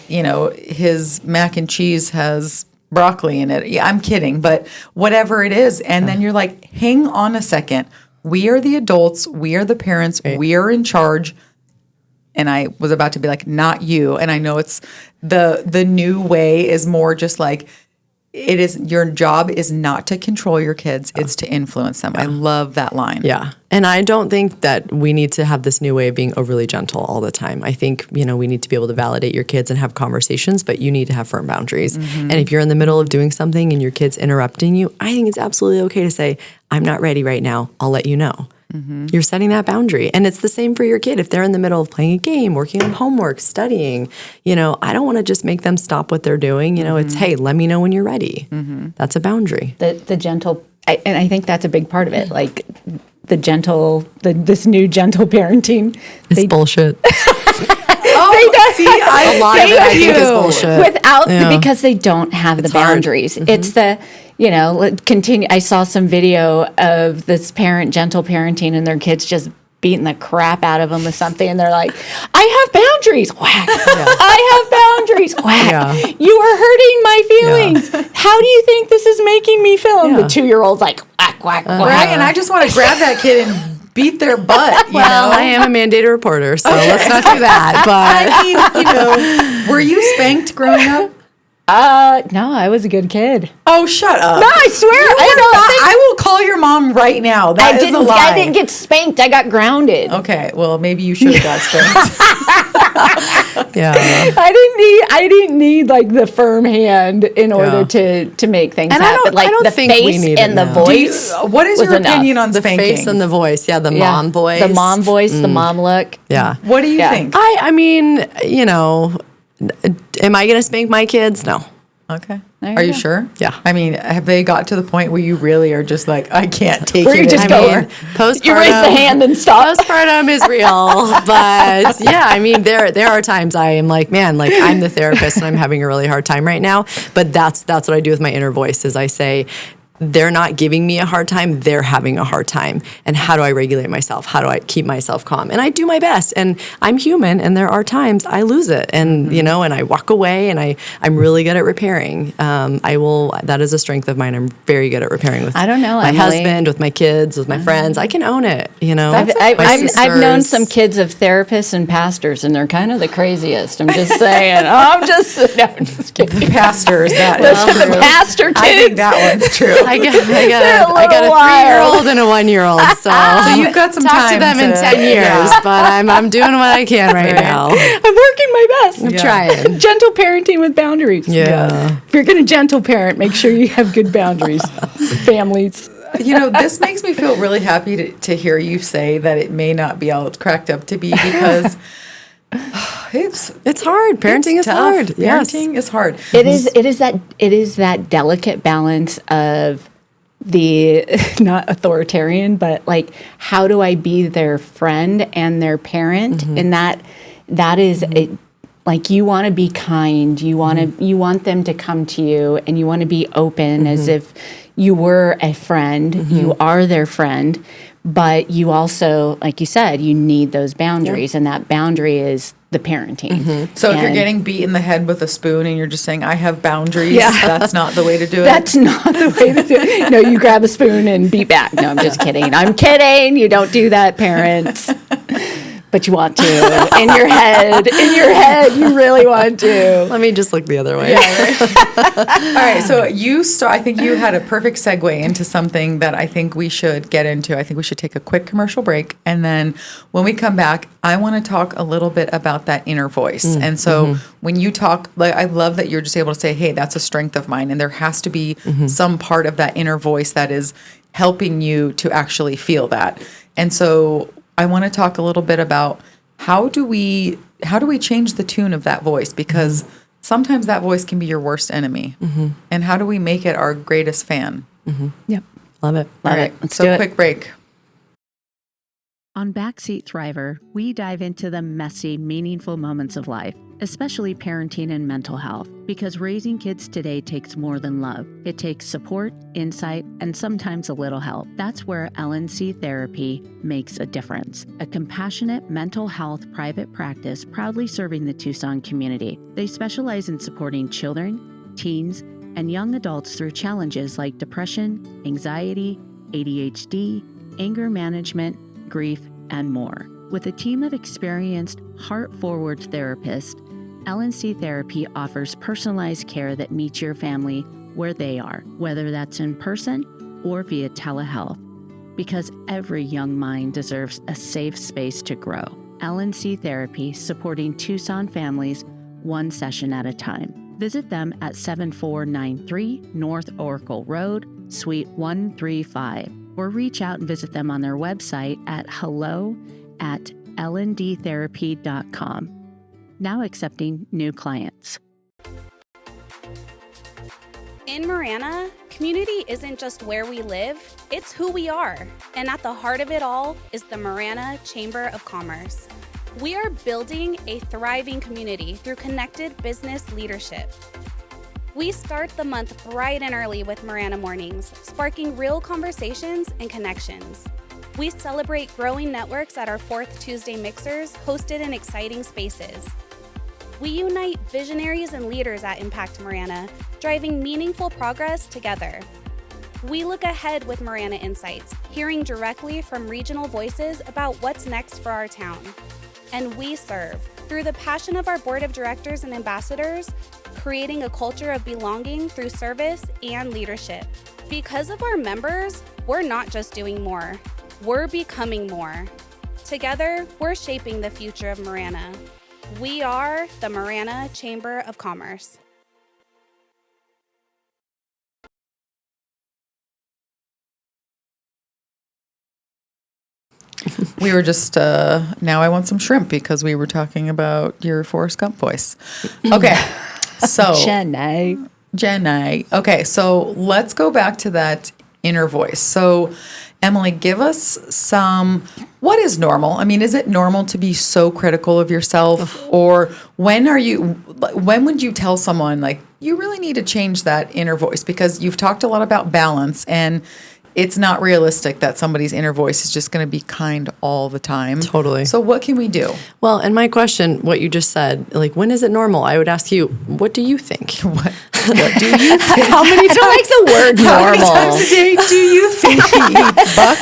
[SPEAKER 1] his mac and cheese has broccoli in it. Yeah, I'm kidding, but whatever it is. And then you're like, hang on a second. We are the adults. We are the parents. Right. We are in charge. And I was about to be like, not you. And I know it's the new way is more just like, it is, your job is not to control your kids. It's to influence them. I love that line. Yeah.
[SPEAKER 3] And I don't think that we need to have this new way of being overly gentle all the time. I think, we need to be able to validate your kids and have conversations, but you need to have firm boundaries. And if you're in the middle of doing something and your kid's interrupting you, I think it's absolutely okay to say, I'm not ready right now. I'll let you know. You're setting that boundary. And it's the same for your kid. If they're in the middle of playing a game, working on homework, studying, I don't want to just make them stop what they're doing. It's, hey, let me know when you're ready. That's a boundary.
[SPEAKER 2] The gentle, and I think that's a big part of it. Like this new gentle parenting.
[SPEAKER 3] It's bullshit.
[SPEAKER 2] A
[SPEAKER 3] lot of it I think is bullshit.
[SPEAKER 2] Because they don't have the boundaries. It's the, continue. I saw some video of this parent gentle parenting and their kids just beating the crap out of them with something, and they're like, I have boundaries. Whack. I have boundaries. Whack. You are hurting my feelings. How do you think this is making me feel? And the 2-year-old's like, whack, whack, whack.
[SPEAKER 1] Right, and I just want to grab that kid and beat their butt.
[SPEAKER 3] Well, I am a mandated reporter, so let's not do that. But
[SPEAKER 1] I mean, were you spanked growing up?
[SPEAKER 2] No, I was a good kid.
[SPEAKER 1] Oh, shut up.
[SPEAKER 2] No, I swear.
[SPEAKER 1] I will call your mom right now. That is a lie.
[SPEAKER 2] I didn't get spanked. I got grounded.
[SPEAKER 1] Okay, well, maybe you should have got spanked.
[SPEAKER 3] Yeah.
[SPEAKER 2] I didn't need like the firm hand in order to make things happen.
[SPEAKER 3] I don't
[SPEAKER 2] the
[SPEAKER 3] think
[SPEAKER 2] face
[SPEAKER 3] we need
[SPEAKER 2] and the voice.
[SPEAKER 1] What is your opinion on spanking?
[SPEAKER 3] The face and the voice. Yeah, the mom voice.
[SPEAKER 2] The mom voice, the mom look.
[SPEAKER 3] Yeah.
[SPEAKER 1] What do you think?
[SPEAKER 3] I mean, am I going to spank my kids? No.
[SPEAKER 1] Okay. Are you sure?
[SPEAKER 3] Yeah.
[SPEAKER 1] I mean, have they got to the point where you really are just like, I can't take
[SPEAKER 2] where
[SPEAKER 1] it
[SPEAKER 2] you just
[SPEAKER 1] anymore?
[SPEAKER 3] Postpartum.
[SPEAKER 2] You raise the hand and stop.
[SPEAKER 3] Postpartum is real. But yeah, I mean, there are times I am like, man, like I'm the therapist and I'm having a really hard time right now. But that's what I do with my inner voice is I say, they're not giving me a hard time, they're having a hard time. And how do I regulate myself? How do I keep myself calm? And I do my best. And I'm human, and there are times I lose it. And, and I walk away, and I'm really good at repairing. That is a strength of mine. I'm very good at repairing with my husband, with my kids, with my friends. I can own it,
[SPEAKER 2] I've known some kids of therapists and pastors, and they're kind of the craziest. I'm just saying. I'm just kidding.
[SPEAKER 1] The pastors, that
[SPEAKER 2] is true. The pastor kids.
[SPEAKER 1] I think that one's true.
[SPEAKER 3] I got a 3-year-old and a 1-year-old. So
[SPEAKER 1] you've got some
[SPEAKER 3] talk
[SPEAKER 1] time
[SPEAKER 3] to them in 10 years, but I'm doing what I can right now.
[SPEAKER 2] I'm working my best.
[SPEAKER 3] I'm trying.
[SPEAKER 2] Gentle parenting with boundaries.
[SPEAKER 3] Yeah.
[SPEAKER 2] If you're going to gentle parent, make sure you have good boundaries. Families.
[SPEAKER 1] This makes me feel really happy to hear you say that it may not be all it's cracked up to be, because
[SPEAKER 3] it's hard. Parenting is
[SPEAKER 1] tough.
[SPEAKER 3] hard.
[SPEAKER 1] Parenting is hard.
[SPEAKER 2] It is that delicate balance of the not authoritarian, but like, how do I be their friend and their parent? And that is like, you want to be kind. You want them to come to you, and you want to be open as if you were a friend. You are their friend, but you also, like you said, you need those boundaries, and that boundary is the parenting.
[SPEAKER 1] So if you're getting beat in the head with a spoon and you're just saying, I have boundaries, that's not the way to do it.
[SPEAKER 2] That's not the way to do it. No, you grab a spoon and beat back. No, I'm just kidding. I'm kidding. You don't do that, parents. But you want to. In your head, you really want to.
[SPEAKER 3] Let me just look the other way.
[SPEAKER 1] Yeah, right. All right, so I think you had a perfect segue into something that I think we should get into. I think we should take a quick commercial break, and then when we come back, I want to talk a little bit about that inner voice. And so when you talk, like, I love that you're just able to say, hey, that's a strength of mine, and there has to be some part of that inner voice that is helping you to actually feel that. And so I want to talk a little bit about how do we change the tune of that voice, because sometimes that voice can be your worst enemy. And how do we make it our greatest fan?
[SPEAKER 2] Yep.
[SPEAKER 3] Love it.
[SPEAKER 1] All right, let's do it. Quick break.
[SPEAKER 4] On Backseat Thriver, we dive into the messy, meaningful moments of life, especially parenting and mental health, because raising kids today takes more than love. It takes support, insight, and sometimes a little help. That's where LNC Therapy makes a difference. A compassionate mental health private practice proudly serving the Tucson community. They specialize in supporting children, teens, and young adults through challenges like depression, anxiety, ADHD, anger management, grief, and more. With a team of experienced, heart-forward therapists, LNC Therapy offers personalized care that meets your family where they are, whether that's in person or via telehealth, because every young mind deserves a safe space to grow. LNC Therapy, supporting Tucson families one session at a time. Visit them at 7493 North Oracle Road, Suite 135. Or reach out and visit them on their website at hello@lndtherapy.com. Now accepting new clients.
[SPEAKER 5] In Marana, community isn't just where we live, it's who we are. And at the heart of it all is the Marana Chamber of Commerce. We are building a thriving community through connected business leadership. We start the month bright and early with Marana Mornings, sparking real conversations and connections. We celebrate growing networks at our 4th Tuesday Mixers, hosted in exciting spaces. We unite visionaries and leaders at Impact Marana, driving meaningful progress together. We look ahead with Marana Insights, hearing directly from regional voices about what's next for our town. And we serve through the passion of our board of directors and ambassadors, creating a culture of belonging through service and leadership. Because of our members, we're not just doing more, we're becoming more. Together, we're shaping the future of Marana. We are the Marana Chamber of Commerce.
[SPEAKER 1] We were just, now I want some shrimp, because we were talking about your Forrest Gump voice. Okay, so. Jenny. Okay, so let's go back to that inner voice. So, Emily, give us what is normal? I mean, is it normal to be so critical of yourself? Or when would you tell someone, like, you really need to change that inner voice? Because you've talked a lot about balance, and it's not realistic that somebody's inner voice is just going to be kind all the time.
[SPEAKER 3] Totally.
[SPEAKER 1] So what can we do?
[SPEAKER 3] Well, and my question, what you just said, like, when is it normal? I would ask you, what do you think?
[SPEAKER 1] What do you think?
[SPEAKER 2] How many times the word
[SPEAKER 1] How many
[SPEAKER 2] normal?
[SPEAKER 1] times a day do you think he eats, Buck?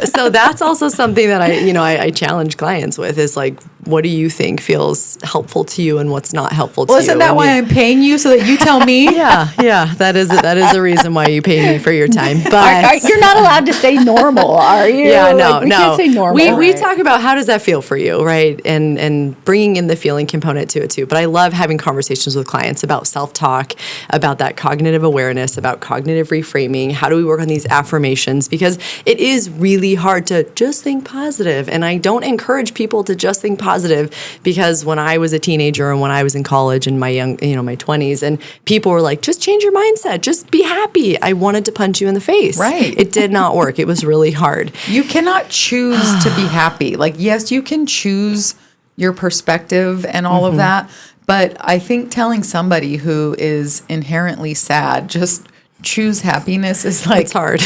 [SPEAKER 3] So that's also something that I challenge clients with, is like, what do you think feels helpful to you and what's not helpful to
[SPEAKER 1] Well,
[SPEAKER 3] you?
[SPEAKER 1] isn't that
[SPEAKER 3] And
[SPEAKER 1] why I'm paying you so that you tell me?
[SPEAKER 3] yeah, that is a reason why you pay me for your time. But
[SPEAKER 2] You're not allowed to say normal, are you?
[SPEAKER 3] yeah, no,
[SPEAKER 2] Like, we
[SPEAKER 3] no.
[SPEAKER 2] can't say normal.
[SPEAKER 3] We talk about how does that feel for you, right? And bringing in the feeling component to it too. But I love having conversations with clients about self-talk, about that cognitive awareness, about cognitive reframing. How do we work on these affirmations? Because it is really hard to just think positive. And I don't encourage people to just think positive, because when I was a teenager and when I was in college in my my 20s, and people were like, just change your mindset, just be happy, I wanted to punch you in the face.
[SPEAKER 1] Right.
[SPEAKER 3] It did not work. It was really hard.
[SPEAKER 1] You cannot choose to be happy. Like, yes, you can choose your perspective and all of that. But I think telling somebody who is inherently sad, just choose happiness is like,
[SPEAKER 3] It's hard.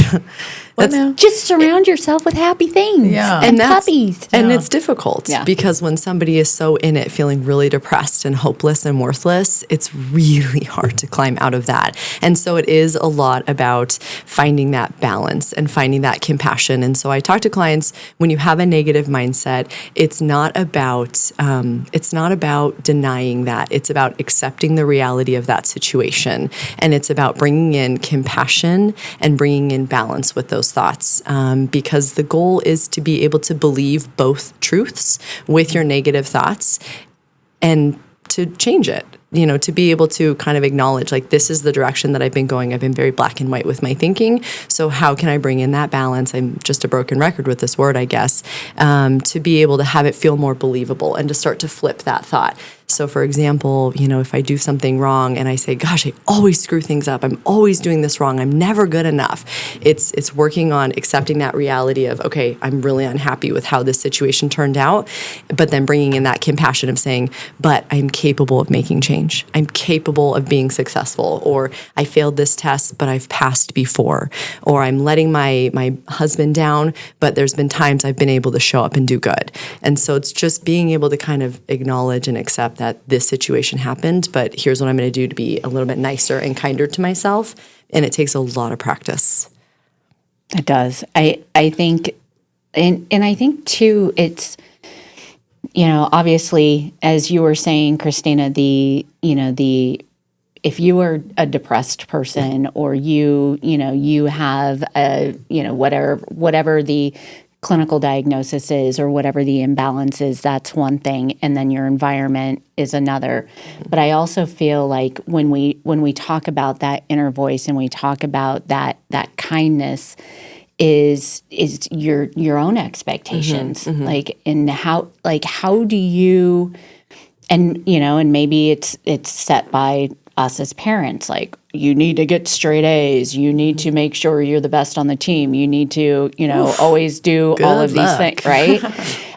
[SPEAKER 1] well, no.
[SPEAKER 2] Just surround yourself with happy things
[SPEAKER 1] Yeah.
[SPEAKER 2] and
[SPEAKER 3] that's-
[SPEAKER 2] puppies.
[SPEAKER 3] And it's difficult
[SPEAKER 2] Yeah.
[SPEAKER 3] because when somebody is so in it, feeling really depressed and hopeless and worthless, it's really hard to climb out of that. And so it is a lot about finding that balance and finding that compassion. And so I talk to clients, when you have a negative mindset, it's not about denying that. It's about accepting the reality of that situation, and it's about bringing in compassion and bringing in balance with those thoughts, because the goal is to be able to believe both truths with your negative thoughts and to change it, to be able to kind of acknowledge, like, this is the direction that I've been going. I've been very black and white with my thinking. So how can I bring in that balance? I'm just a broken record with this word, I guess, to be able to have it feel more believable and to start to flip that thought. So for example, if I do something wrong and I say, gosh, I always screw things up, I'm always doing this wrong, I'm never good enough. It's working on accepting that reality of, okay, I'm really unhappy with how this situation turned out, but then bringing in that compassion of saying, but I'm capable of making change. I'm capable of being successful. Or I failed this test, but I've passed before. Or I'm letting my husband down, but there's been times I've been able to show up and do good. And so it's just being able to kind of acknowledge and accept that this situation happened, but here's what I'm going to do to be a little bit nicer and kinder to myself. And it takes a lot of practice.
[SPEAKER 2] It does. I think, and I think too, it's, obviously, as you were saying, Christina, if you are a depressed person, or you have whatever the clinical diagnosis is, or whatever the imbalance is, that's one thing, and then your environment is another. But I also feel like when we talk about that inner voice and we talk about that kindness is your own expectations, like, and how do you, and maybe it's set by us as parents, like, you need to get straight A's, you need to make sure you're the best on the team, you need to always do all of these things, right?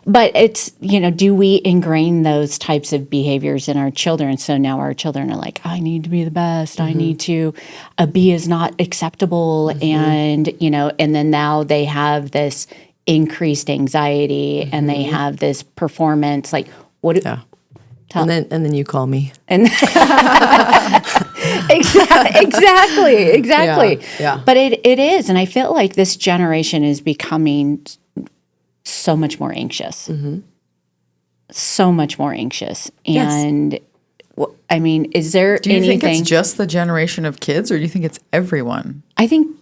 [SPEAKER 2] But it's, do we ingrain those types of behaviors in our children? So now our children are like, I need to be the best, I need to, a B is not acceptable, and and then now they have this increased anxiety, and they have this performance, like, what?
[SPEAKER 3] Yeah. And then you call me.
[SPEAKER 2] And exactly.
[SPEAKER 3] Yeah.
[SPEAKER 2] But it is, and I feel like this generation is becoming so much more anxious. So much more anxious. And I mean, is there
[SPEAKER 1] Do you
[SPEAKER 2] anything?
[SPEAKER 1] think it's just the generation of kids, or do you think it's everyone?
[SPEAKER 2] I think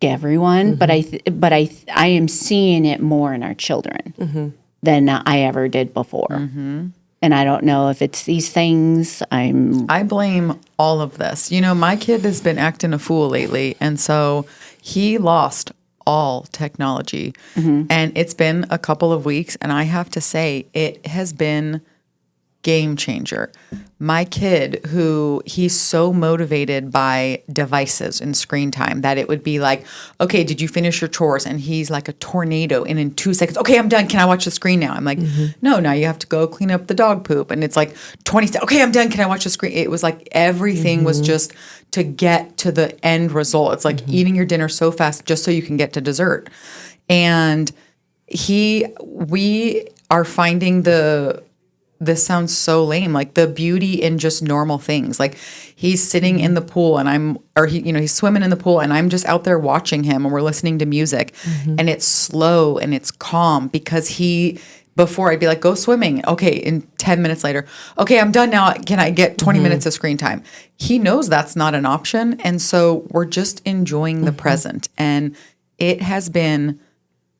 [SPEAKER 2] everyone, but I am seeing it more in our children than I ever did before. And I don't know if it's these things.
[SPEAKER 1] I blame all of this. My kid has been acting a fool lately, and so he lost all technology. And it's been a couple of weeks, and I have to say, it has been game changer. My kid, who he's so motivated by devices and screen time that it would be like, okay, did you finish your chores? And he's like a tornado. And in 2 seconds, okay, I'm done. Can I watch the screen now? I'm like, no, now you have to go clean up the dog poop. And it's like 20 seconds. Okay, I'm done. Can I watch the screen? It was like everything was just to get to the end result. It's like eating your dinner so fast just so you can get to dessert. And we are finding this sounds so lame, like the beauty in just normal things. Like, he's sitting in the pool and he's swimming in the pool and I'm just out there watching him and we're listening to music and it's slow and it's calm because he before I'd be like, go swimming. Okay. In 10 minutes later, okay, I'm done now. Can I get 20 minutes of screen time? He knows that's not an option. And so we're just enjoying the present. And it has been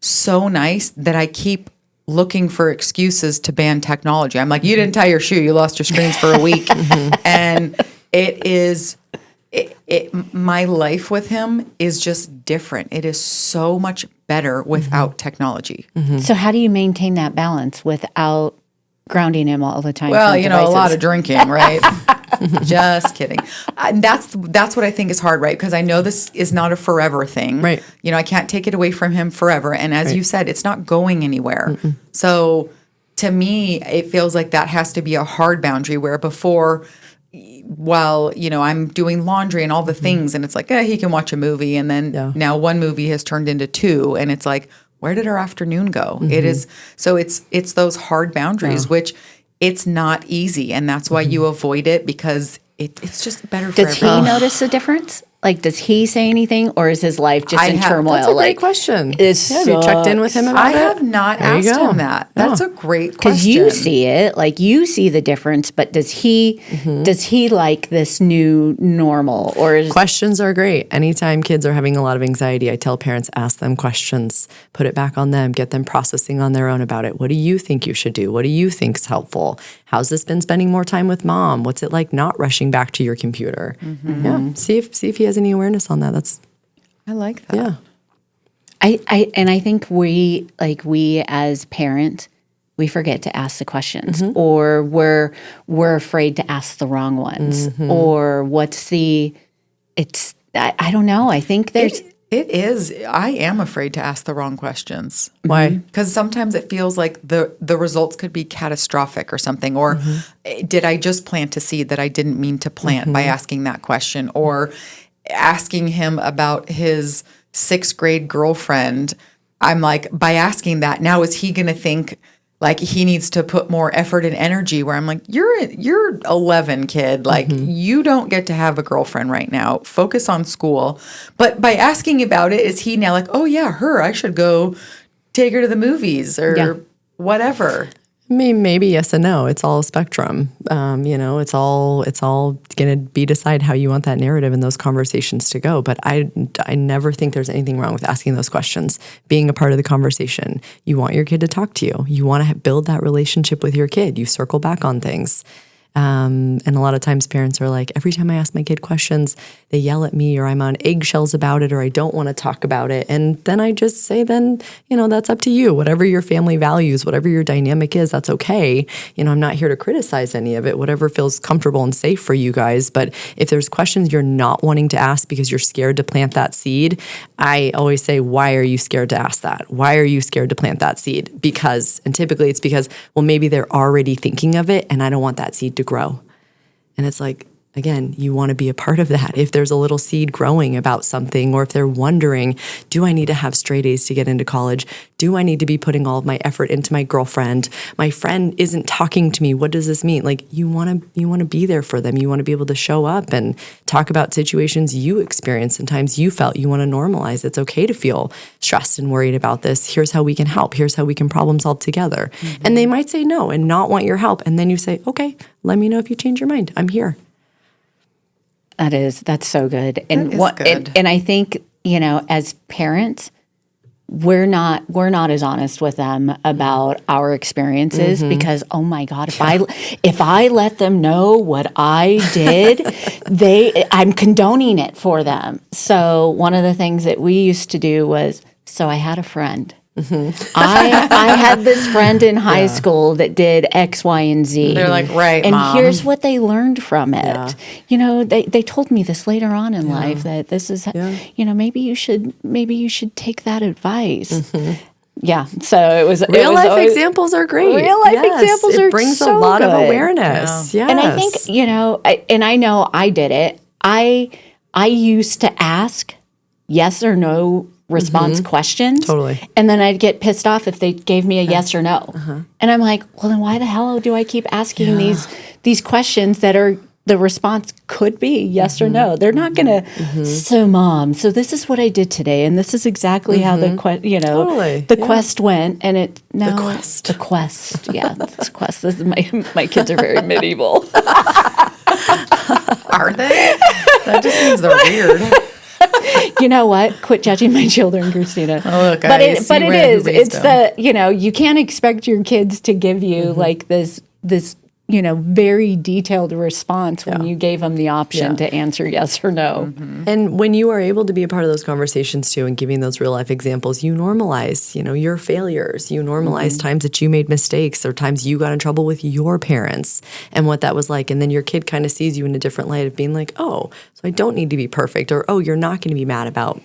[SPEAKER 1] so nice that I keep looking for excuses to ban technology. I'm like, you didn't tie your shoe. You lost your screens for a week. And it is, my life with him is just different. It is so much better without technology.
[SPEAKER 2] So how do you maintain that balance without grounding him all the time?
[SPEAKER 1] Well,
[SPEAKER 2] from
[SPEAKER 1] you know, a
[SPEAKER 2] devices?
[SPEAKER 1] lot of drinking, right? Just kidding. That's what I think is hard, right? Because I know this is not a forever thing.
[SPEAKER 3] Right.
[SPEAKER 1] You know, I can't take it away from him forever. And as you said, it's not going anywhere. So to me, it feels like that has to be a hard boundary where before, while, you know, I'm doing laundry and all the things and it's like, he can watch a movie. And then now one movie has turned into two and it's like, where did our afternoon go? It is, so it's those hard boundaries, which it's not easy. And that's why you avoid it because it's just better for
[SPEAKER 2] Does he
[SPEAKER 1] everyone.
[SPEAKER 2] notice a difference? Like, does he say anything, or is his life just in turmoil?
[SPEAKER 3] That's a great
[SPEAKER 2] like,
[SPEAKER 3] question.
[SPEAKER 2] It
[SPEAKER 3] Have you checked in with him about
[SPEAKER 1] I
[SPEAKER 3] it?
[SPEAKER 1] have not
[SPEAKER 3] There you
[SPEAKER 1] asked
[SPEAKER 3] go.
[SPEAKER 1] him that. That's a great question.
[SPEAKER 2] because you see it, like you see the difference, but does he like this new normal, or is
[SPEAKER 3] Questions are great. Anytime kids are having a lot of anxiety, I tell parents, ask them questions, put it back on them, get them processing on their own about it. What do you think you should do? What do you think is helpful? How's this been spending more time with mom? What's it like not rushing back to your computer? Yeah. See if he has any awareness on that.
[SPEAKER 1] I like that.
[SPEAKER 3] Yeah.
[SPEAKER 2] I think we as parents, we forget to ask the questions, or we're afraid to ask the wrong ones, or I don't know. I think there's
[SPEAKER 1] It is. I am afraid to ask the wrong questions.
[SPEAKER 3] Why?
[SPEAKER 1] Because sometimes it feels like the results could be catastrophic or something. Or did I just plant a seed that I didn't mean to plant by asking that question? Or asking him about his 6th grade girlfriend. I'm like, by asking that, now is he going to think like he needs to put more effort and energy, where I'm like, you're 11, kid. Like you don't get to have a girlfriend right now. Focus on school. But by asking about it, is he now like, oh yeah, her, I should go take her to the movies or whatever.
[SPEAKER 3] I mean, maybe yes and no. It's all a spectrum. It's all going to decide how you want that narrative and those conversations to go. But I never think there's anything wrong with asking those questions, being a part of the conversation. You want your kid to talk to you. You want to build that relationship with your kid. You circle back on things. And a lot of times parents are like, every time I ask my kid questions, they yell at me or I'm on eggshells about it or I don't want to talk about it. And then I just say, that's up to you. Whatever your family values, whatever your dynamic is, that's okay. I'm not here to criticize any of it, whatever feels comfortable and safe for you guys. But if there's questions you're not wanting to ask because you're scared to plant that seed, I always say, why are you scared to ask that? Why are you scared to plant that seed? And typically it's because, well, maybe they're already thinking of it and I don't want that seed to grow. And it's like, again, you want to be a part of that. If there's a little seed growing about something, or if they're wondering, do I need to have straight A's to get into college? Do I need to be putting all of my effort into my girlfriend? My friend isn't talking to me. What does this mean? Like you want to be there for them. You want to be able to show up and talk about situations you experienced and times you felt. You want to normalize. It's okay to feel stressed and worried about this. Here's how we can help. Here's how we can problem solve together. And they might say no and not want your help. And then you say, okay, let me know if you change your mind. I'm here.
[SPEAKER 2] That's so good. And
[SPEAKER 1] That is good.
[SPEAKER 2] And I think, as parents, we're not as honest with them about our experiences because, oh my God, if I let them know what I did, I'm condoning it for them. So one of the things that we used to do was, so I had a friend. I had this friend in high school that did X, Y, and Z.
[SPEAKER 1] They're like, right,
[SPEAKER 2] and
[SPEAKER 1] Mom.
[SPEAKER 2] here's what they learned from it. They told me this later on in life that this is, maybe you should take that advice. Yeah, so it was
[SPEAKER 3] Real life
[SPEAKER 2] always,
[SPEAKER 3] examples are great.
[SPEAKER 2] Real life examples are
[SPEAKER 3] it brings
[SPEAKER 2] so
[SPEAKER 3] a lot of
[SPEAKER 2] good.
[SPEAKER 3] awareness. Yeah.
[SPEAKER 2] And I think I know I did it. I used to ask yes or no response questions.
[SPEAKER 3] Totally.
[SPEAKER 2] And then I'd get pissed off if they gave me a yes or no. And I'm like, well, then why the hell do I keep asking these questions that are the response could be yes or no. They're not going to, so mom, so this is what I did today, and this is exactly how the quest went, and the quest, yeah, the quest. This is my kids are very medieval.
[SPEAKER 1] Are they? That just means they're weird.
[SPEAKER 2] You know what? Quit judging my children, Christina.
[SPEAKER 1] Oh, look,
[SPEAKER 2] but it is. It's the, you can't expect your kids to give you like this very detailed response when you gave them the option to answer yes or no.
[SPEAKER 3] And when you are able to be a part of those conversations too and giving those real life examples, you normalize, your failures. You normalize times that you made mistakes or times you got in trouble with your parents and what that was like. And then your kid kind of sees you in a different light of being like, oh, so I don't need to be perfect, or, oh, you're not going to be mad about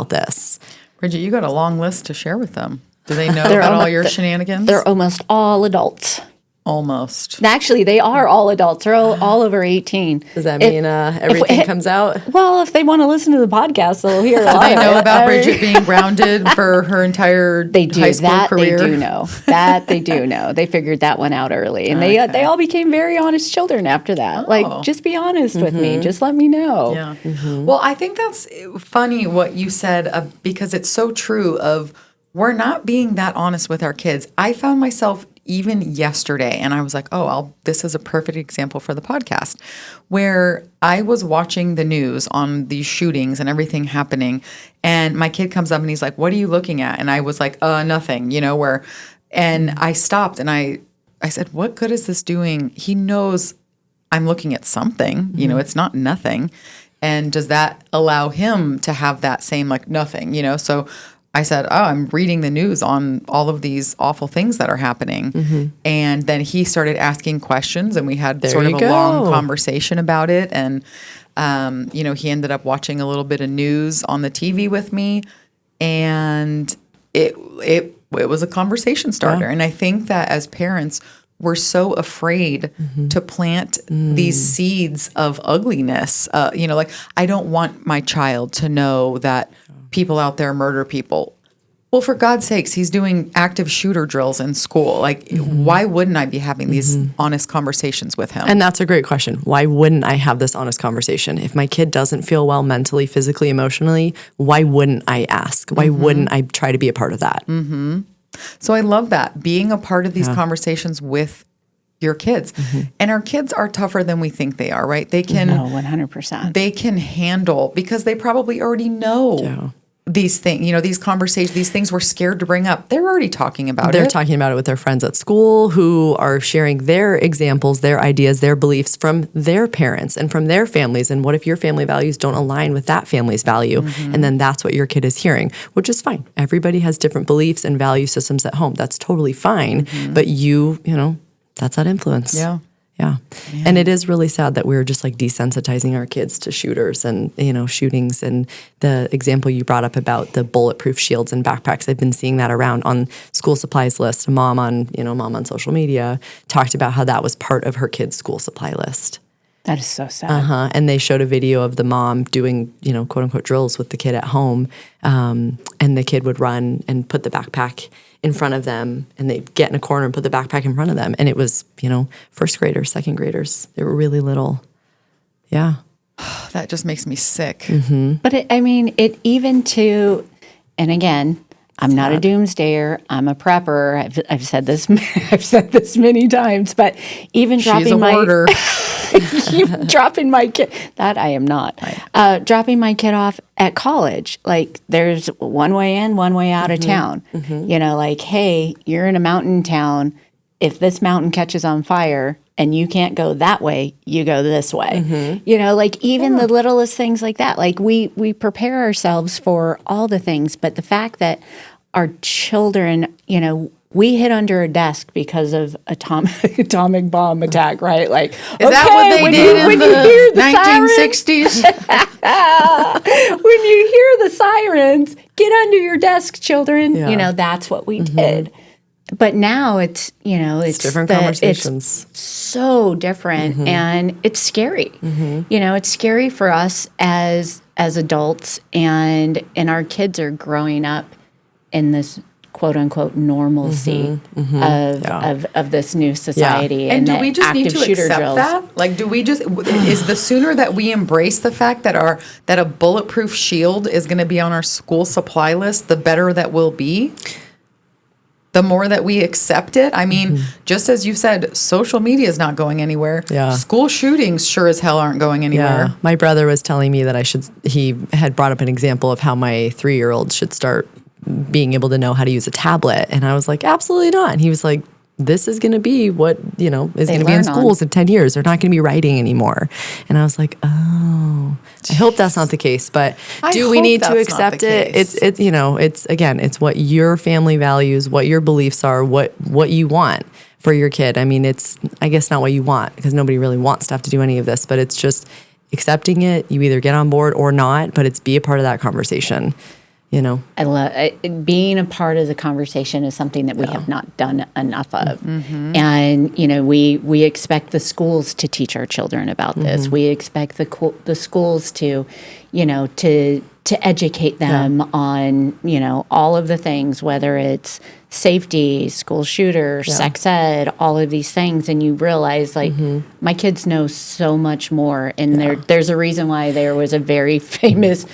[SPEAKER 3] this.
[SPEAKER 1] Bridget, you got a long list to share with them. Do they know about all your shenanigans?
[SPEAKER 2] They're almost all adults.
[SPEAKER 1] Almost.
[SPEAKER 2] Actually, they are all adults. They're all over 18.
[SPEAKER 3] Does that mean everything comes out?
[SPEAKER 2] Well, if they want to listen to the podcast, they'll hear a lot.
[SPEAKER 1] Do they know about Bridget being grounded for her entire high school career?
[SPEAKER 2] They do know. That they do know. They figured that one out early. And they all became very honest children after that. Like, just be honest with me. Just let me know.
[SPEAKER 1] Yeah. Well, I think that's funny what you said because it's so true of we're not being that honest with our kids. I found myself even yesterday, and I was like, this is a perfect example for the podcast, where I was watching the news on these shootings and everything happening, and my kid comes up and he's like, what are you looking at? And I was like, nothing, and I stopped and I said, what good is this doing? He knows I'm looking at something, it's not nothing. And does that allow him to have that same nothing, So I said, I'm reading the news on all of these awful things that are happening. And then he started asking questions, and we had sort of a long conversation about it. And, he ended up watching a little bit of news on the TV with me, and it was a conversation starter. Yeah. And I think that as parents, we're so afraid to plant these seeds of ugliness. I don't want my child to know that people out there murder people. Well, for God's sakes, he's doing active shooter drills in school. Why wouldn't I be having these honest conversations with him?
[SPEAKER 3] And that's a great question. Why wouldn't I have this honest conversation? If my kid doesn't feel well mentally, physically, emotionally, why wouldn't I ask? Why wouldn't I try to be a part of that?
[SPEAKER 1] So I love that, being a part of these conversations with your kids. And our kids are tougher than we think they are, right? They can
[SPEAKER 2] 100%.
[SPEAKER 1] They can handle, because they probably already know these things, these conversations, these things we're scared to bring up. They're already talking about it.
[SPEAKER 3] They're talking about it with their friends at school who are sharing their examples, their ideas, their beliefs from their parents and from their families. And what if your family values don't align with that family's value? And then that's what your kid is hearing, which is fine. Everybody has different beliefs and value systems at home. That's totally fine. But that's that influence.
[SPEAKER 1] Yeah.
[SPEAKER 3] Yeah. And it is really sad that we're just desensitizing our kids to shooters and, shootings. And the example you brought up about the bulletproof shields and backpacks, I've been seeing that around on school supplies list. Mom on social media talked about how that was part of her kid's school supply list.
[SPEAKER 2] That is so sad.
[SPEAKER 3] And they showed a video of the mom doing, quote unquote drills with the kid at home. And the kid would run and put the backpack in front of them, and they'd get in a corner and put the backpack in front of them. And it was, first graders, second graders. They were really little. Yeah.
[SPEAKER 1] That just makes me sick.
[SPEAKER 2] But it even to, and again, I'm not a doomsdayer. I'm a prepper. I've said this. I've said this many times. But even dropping dropping my kid. That I am not. Dropping my kid off at college. There's one way in, one way out of town. Hey, you're in a mountain town. If this mountain catches on fire and you can't go that way, you go this way. Even the littlest things like that. We prepare ourselves for all the things, but the fact that our children, we hid under a desk because of atomic bomb attack, right?
[SPEAKER 1] Is that what they did in the 1960s?
[SPEAKER 2] When you hear the sirens, get under your desk, children.
[SPEAKER 3] Yeah.
[SPEAKER 2] That's what we did. But now it's
[SPEAKER 3] different conversations.
[SPEAKER 2] It's so different, and it's scary. It's scary for us as adults, and our kids are growing up in this quote unquote normalcy of this new society.
[SPEAKER 1] And do we just
[SPEAKER 2] active
[SPEAKER 1] need to
[SPEAKER 2] shooter
[SPEAKER 1] accept
[SPEAKER 2] drills.
[SPEAKER 1] that? Like, do we just, is the sooner that we embrace the fact that that a bulletproof shield is going to be on our school supply list, the better that we'll be? The more that we accept it. I mean, just as you said, social media is not going anywhere.
[SPEAKER 3] Yeah.
[SPEAKER 1] School shootings sure as hell aren't going anywhere.
[SPEAKER 3] Yeah. My brother was telling me that he had brought up an example of how my 3-year-old should start being able to know how to use a tablet. And I was like, absolutely not. And he was like, this is going to be what, is going to be in schools in 10 years. They're not going to be writing anymore. And I was like, oh, I hope that's not the case. But do we need to accept it? It's what your family values, what your beliefs are, what you want for your kid. I mean, it's, I guess, not what you want, because nobody really wants to have to do any of this, but it's just accepting it. You either get on board or not, but it's be a part of that conversation.
[SPEAKER 2] I love being a part of the conversation is something that we have not done enough of. And, we expect the schools to teach our children about this. We expect the schools to, to educate them on, all of the things, whether it's safety, school shooters, sex ed, all of these things. And you realize, like, my kids know so much more. And there's a reason why there was a very famous,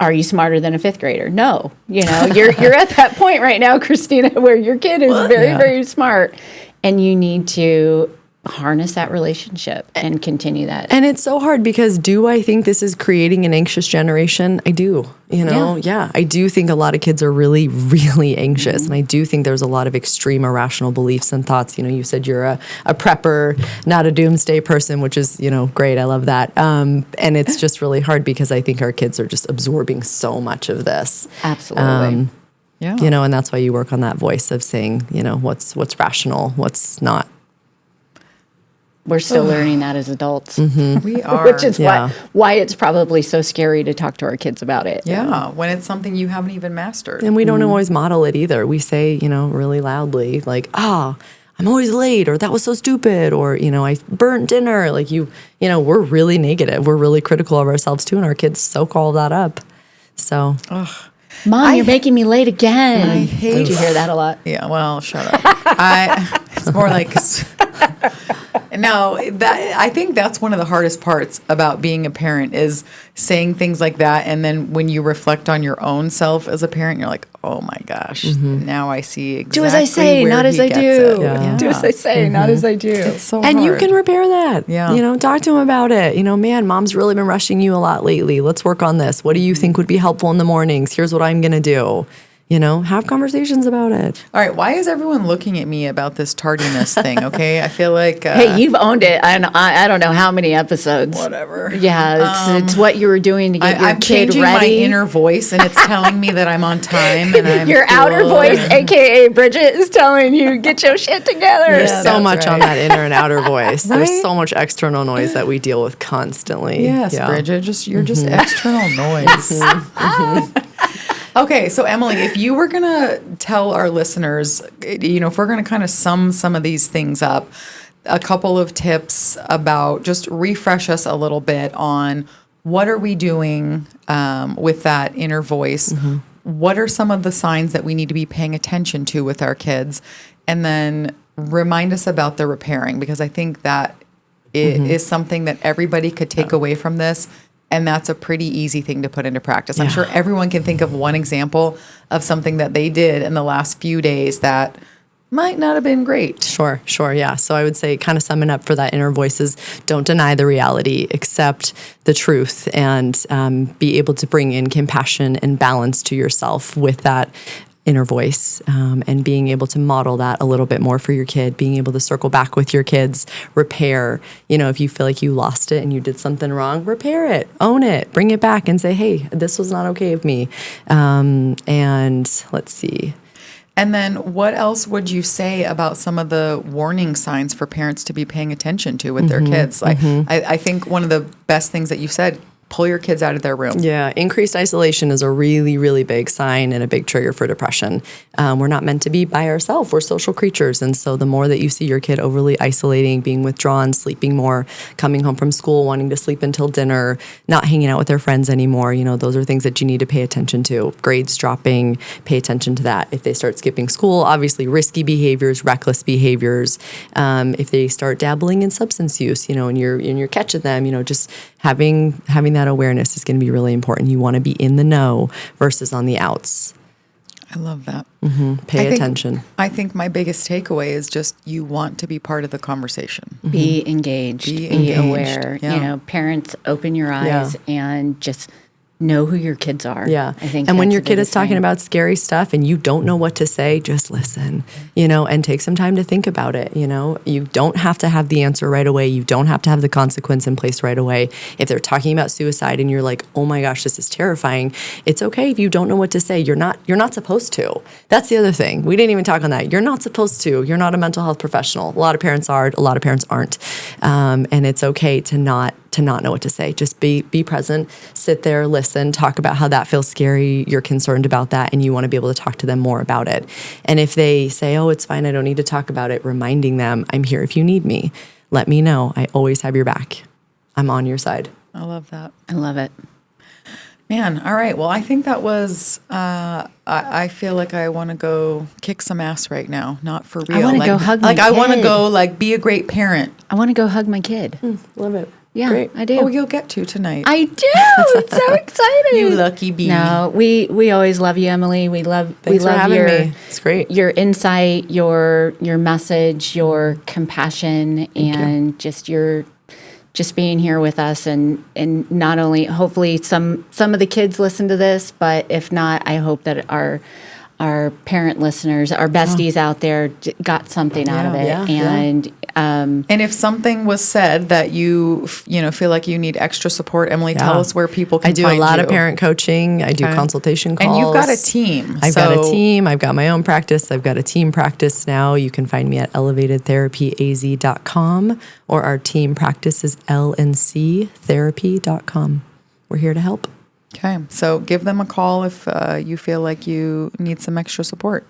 [SPEAKER 2] are you smarter than a 5th grader? No. You're at that point right now, Christina, where your kid is very, very smart, and you need to harness that relationship and continue that.
[SPEAKER 3] And it's so hard, because do I think this is creating an anxious generation? I do. I do think a lot of kids are really, really anxious. And I do think there's a lot of extreme irrational beliefs and thoughts. You said you're a prepper, not a doomsday person, which is, great. I love that. And it's just really hard, because I think our kids are just absorbing so much of this.
[SPEAKER 2] Absolutely.
[SPEAKER 3] And that's why you work on that voice of saying, what's rational, what's not.
[SPEAKER 2] We're still learning that as adults.
[SPEAKER 1] We are.
[SPEAKER 2] Which is why it's probably so scary to talk to our kids about it.
[SPEAKER 1] Yeah, when it's something you haven't even mastered.
[SPEAKER 3] And we don't always model it either. We say, really loudly, like, I'm always late, or that was so stupid, or, I burnt dinner. Like, we're really negative. We're really critical of ourselves too, and our kids soak all that up. So.
[SPEAKER 2] Mom, you're making me late again.
[SPEAKER 1] I hate.
[SPEAKER 2] Did you hear that a lot?
[SPEAKER 1] Yeah, well, shut up. It's more like... No, I think that's one of the hardest parts about being a parent, is saying things like that. And then when you reflect on your own self as a parent, you're like, oh my gosh, now I see exactly
[SPEAKER 2] do as I say,
[SPEAKER 1] where
[SPEAKER 2] not as I do. Do as I say, not as I do.
[SPEAKER 1] It's so
[SPEAKER 3] And
[SPEAKER 1] hard.
[SPEAKER 3] you can repair that.
[SPEAKER 1] Yeah.
[SPEAKER 3] Talk to him about it. Man, mom's really been rushing you a lot lately. Let's work on this. What do you think would be helpful in the mornings? Here's what I'm going to do. Have conversations about it.
[SPEAKER 1] All right, why is everyone looking at me about this tardiness thing, okay? I feel like...
[SPEAKER 2] hey, you've owned it. I don't know how many episodes.
[SPEAKER 1] Whatever.
[SPEAKER 2] Yeah, it's what you were doing to get your
[SPEAKER 1] I'm
[SPEAKER 2] kid
[SPEAKER 1] changing
[SPEAKER 2] ready.
[SPEAKER 1] my inner voice, and it's telling me that I'm on time. And I'm
[SPEAKER 2] your outer
[SPEAKER 1] cool.
[SPEAKER 2] voice, a.k.a. Bridget, is telling you, get your shit together.
[SPEAKER 3] There's
[SPEAKER 1] Yeah,
[SPEAKER 3] so
[SPEAKER 1] that's
[SPEAKER 3] much on
[SPEAKER 1] right.
[SPEAKER 3] that inner and outer voice.
[SPEAKER 1] Right?
[SPEAKER 3] There's so much external noise that we deal with constantly.
[SPEAKER 1] Yes, Bridget, you're just external noise. Okay, so Emily, if you were going to tell our listeners, if we're going to kind of sum some of these things up, a couple of tips about, just refresh us a little bit on what are we doing with that inner voice? What are some of the signs that we need to be paying attention to with our kids? And then remind us about the repairing, because I think that is something that everybody could take away from this. And that's a pretty easy thing to put into practice. I'm sure everyone can think of one example of something that they did in the last few days that might not have been great.
[SPEAKER 3] Sure, yeah. So I would say, kind of summing up for that inner voices, don't deny the reality, accept the truth, and be able to bring in compassion and balance to yourself with that inner voice, and being able to model that a little bit more for your kid, being able to circle back with your kids, repair. If you feel like you lost it and you did something wrong, repair it, own it, bring it back and say, hey, this was not okay of me. And let's see.
[SPEAKER 1] And then what else would you say about some of the warning signs for parents to be paying attention to with their kids? I think one of the best things that you said, pull your kids out of their room.
[SPEAKER 3] Yeah, increased isolation is a really, really big sign and a big trigger for depression. We're not meant to be by ourselves. We're social creatures. And so the more that you see your kid overly isolating, being withdrawn, sleeping more, coming home from school, wanting to sleep until dinner, not hanging out with their friends anymore, those are things that you need to pay attention to. Grades dropping, pay attention to that. If they start skipping school, obviously risky behaviors, reckless behaviors. If they start dabbling in substance use, and you're catching them, just having that awareness is going to be really important. You want to be in the know versus on the outs.
[SPEAKER 1] I love that.
[SPEAKER 3] Pay attention.
[SPEAKER 1] I think my biggest takeaway is just you want to be part of the conversation.
[SPEAKER 2] Be engaged, be aware.
[SPEAKER 1] Yeah.
[SPEAKER 2] Parents, open your eyes and just know who your kids are.
[SPEAKER 3] Yeah.
[SPEAKER 2] I think
[SPEAKER 3] and when
[SPEAKER 2] that's
[SPEAKER 3] your
[SPEAKER 2] the
[SPEAKER 3] kid is
[SPEAKER 2] biggest
[SPEAKER 3] talking
[SPEAKER 2] thing.
[SPEAKER 3] about scary stuff and you don't know what to say, just listen, and take some time to think about it. You don't have to have the answer right away. You don't have to have the consequence in place right away. If they're talking about suicide and you're like, oh my gosh, this is terrifying. It's okay if you don't know what to say. You're not supposed to. That's the other thing. We didn't even talk on that. You're not supposed to. You're not a mental health professional. A lot of parents are, a lot of parents aren't. And it's okay to not know what to say. Just be present, sit there, listen, talk about how that feels scary, you're concerned about that, and you want to be able to talk to them more about it. And if they say, oh, it's fine, I don't need to talk about it, reminding them, I'm here if you need me. Let me know. I always have your back. I'm on your side.
[SPEAKER 1] I love that.
[SPEAKER 2] I love it.
[SPEAKER 1] Man, all right. Well, I think that was, I feel like I want to go kick some ass right now. Not for real.
[SPEAKER 2] I wanna go hug my
[SPEAKER 1] I want to
[SPEAKER 2] kid.
[SPEAKER 1] go be a great parent.
[SPEAKER 2] I want to go hug my kid.
[SPEAKER 3] Love it.
[SPEAKER 2] Yeah,
[SPEAKER 3] Great.
[SPEAKER 2] I do.
[SPEAKER 1] Oh, you'll get to tonight.
[SPEAKER 2] I do. It's so exciting.
[SPEAKER 1] You lucky bee.
[SPEAKER 2] No, we always love you, Emily.
[SPEAKER 3] Thanks
[SPEAKER 2] we
[SPEAKER 3] for
[SPEAKER 2] love
[SPEAKER 3] having
[SPEAKER 2] your
[SPEAKER 3] me. It's great.
[SPEAKER 2] your insight, your message, your compassion, and just being here with us, and not only hopefully some of the kids listen to this, but if not, I hope that our parent listeners, our besties out there, got something out of it.
[SPEAKER 1] And if something was said that you feel like you need extra support, Emily, tell us where people can
[SPEAKER 3] I do
[SPEAKER 1] find
[SPEAKER 3] a lot
[SPEAKER 1] you.
[SPEAKER 3] of parent coaching. I do consultation calls.
[SPEAKER 1] And you've got a team.
[SPEAKER 3] I've got a team. I've got my own practice. I've got a team practice now. You can find me at elevatedtherapyaz.com, or our team practice is lnctherapy.com. We're here to help.
[SPEAKER 1] Okay. So give them a call if you feel like you need some extra support.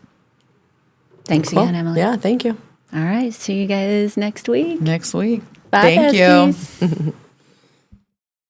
[SPEAKER 2] Thanks again, Emily.
[SPEAKER 3] Yeah, thank you.
[SPEAKER 2] All right. See you guys next week.
[SPEAKER 1] Next week.
[SPEAKER 2] Bye,
[SPEAKER 1] Thank you.
[SPEAKER 2] besties.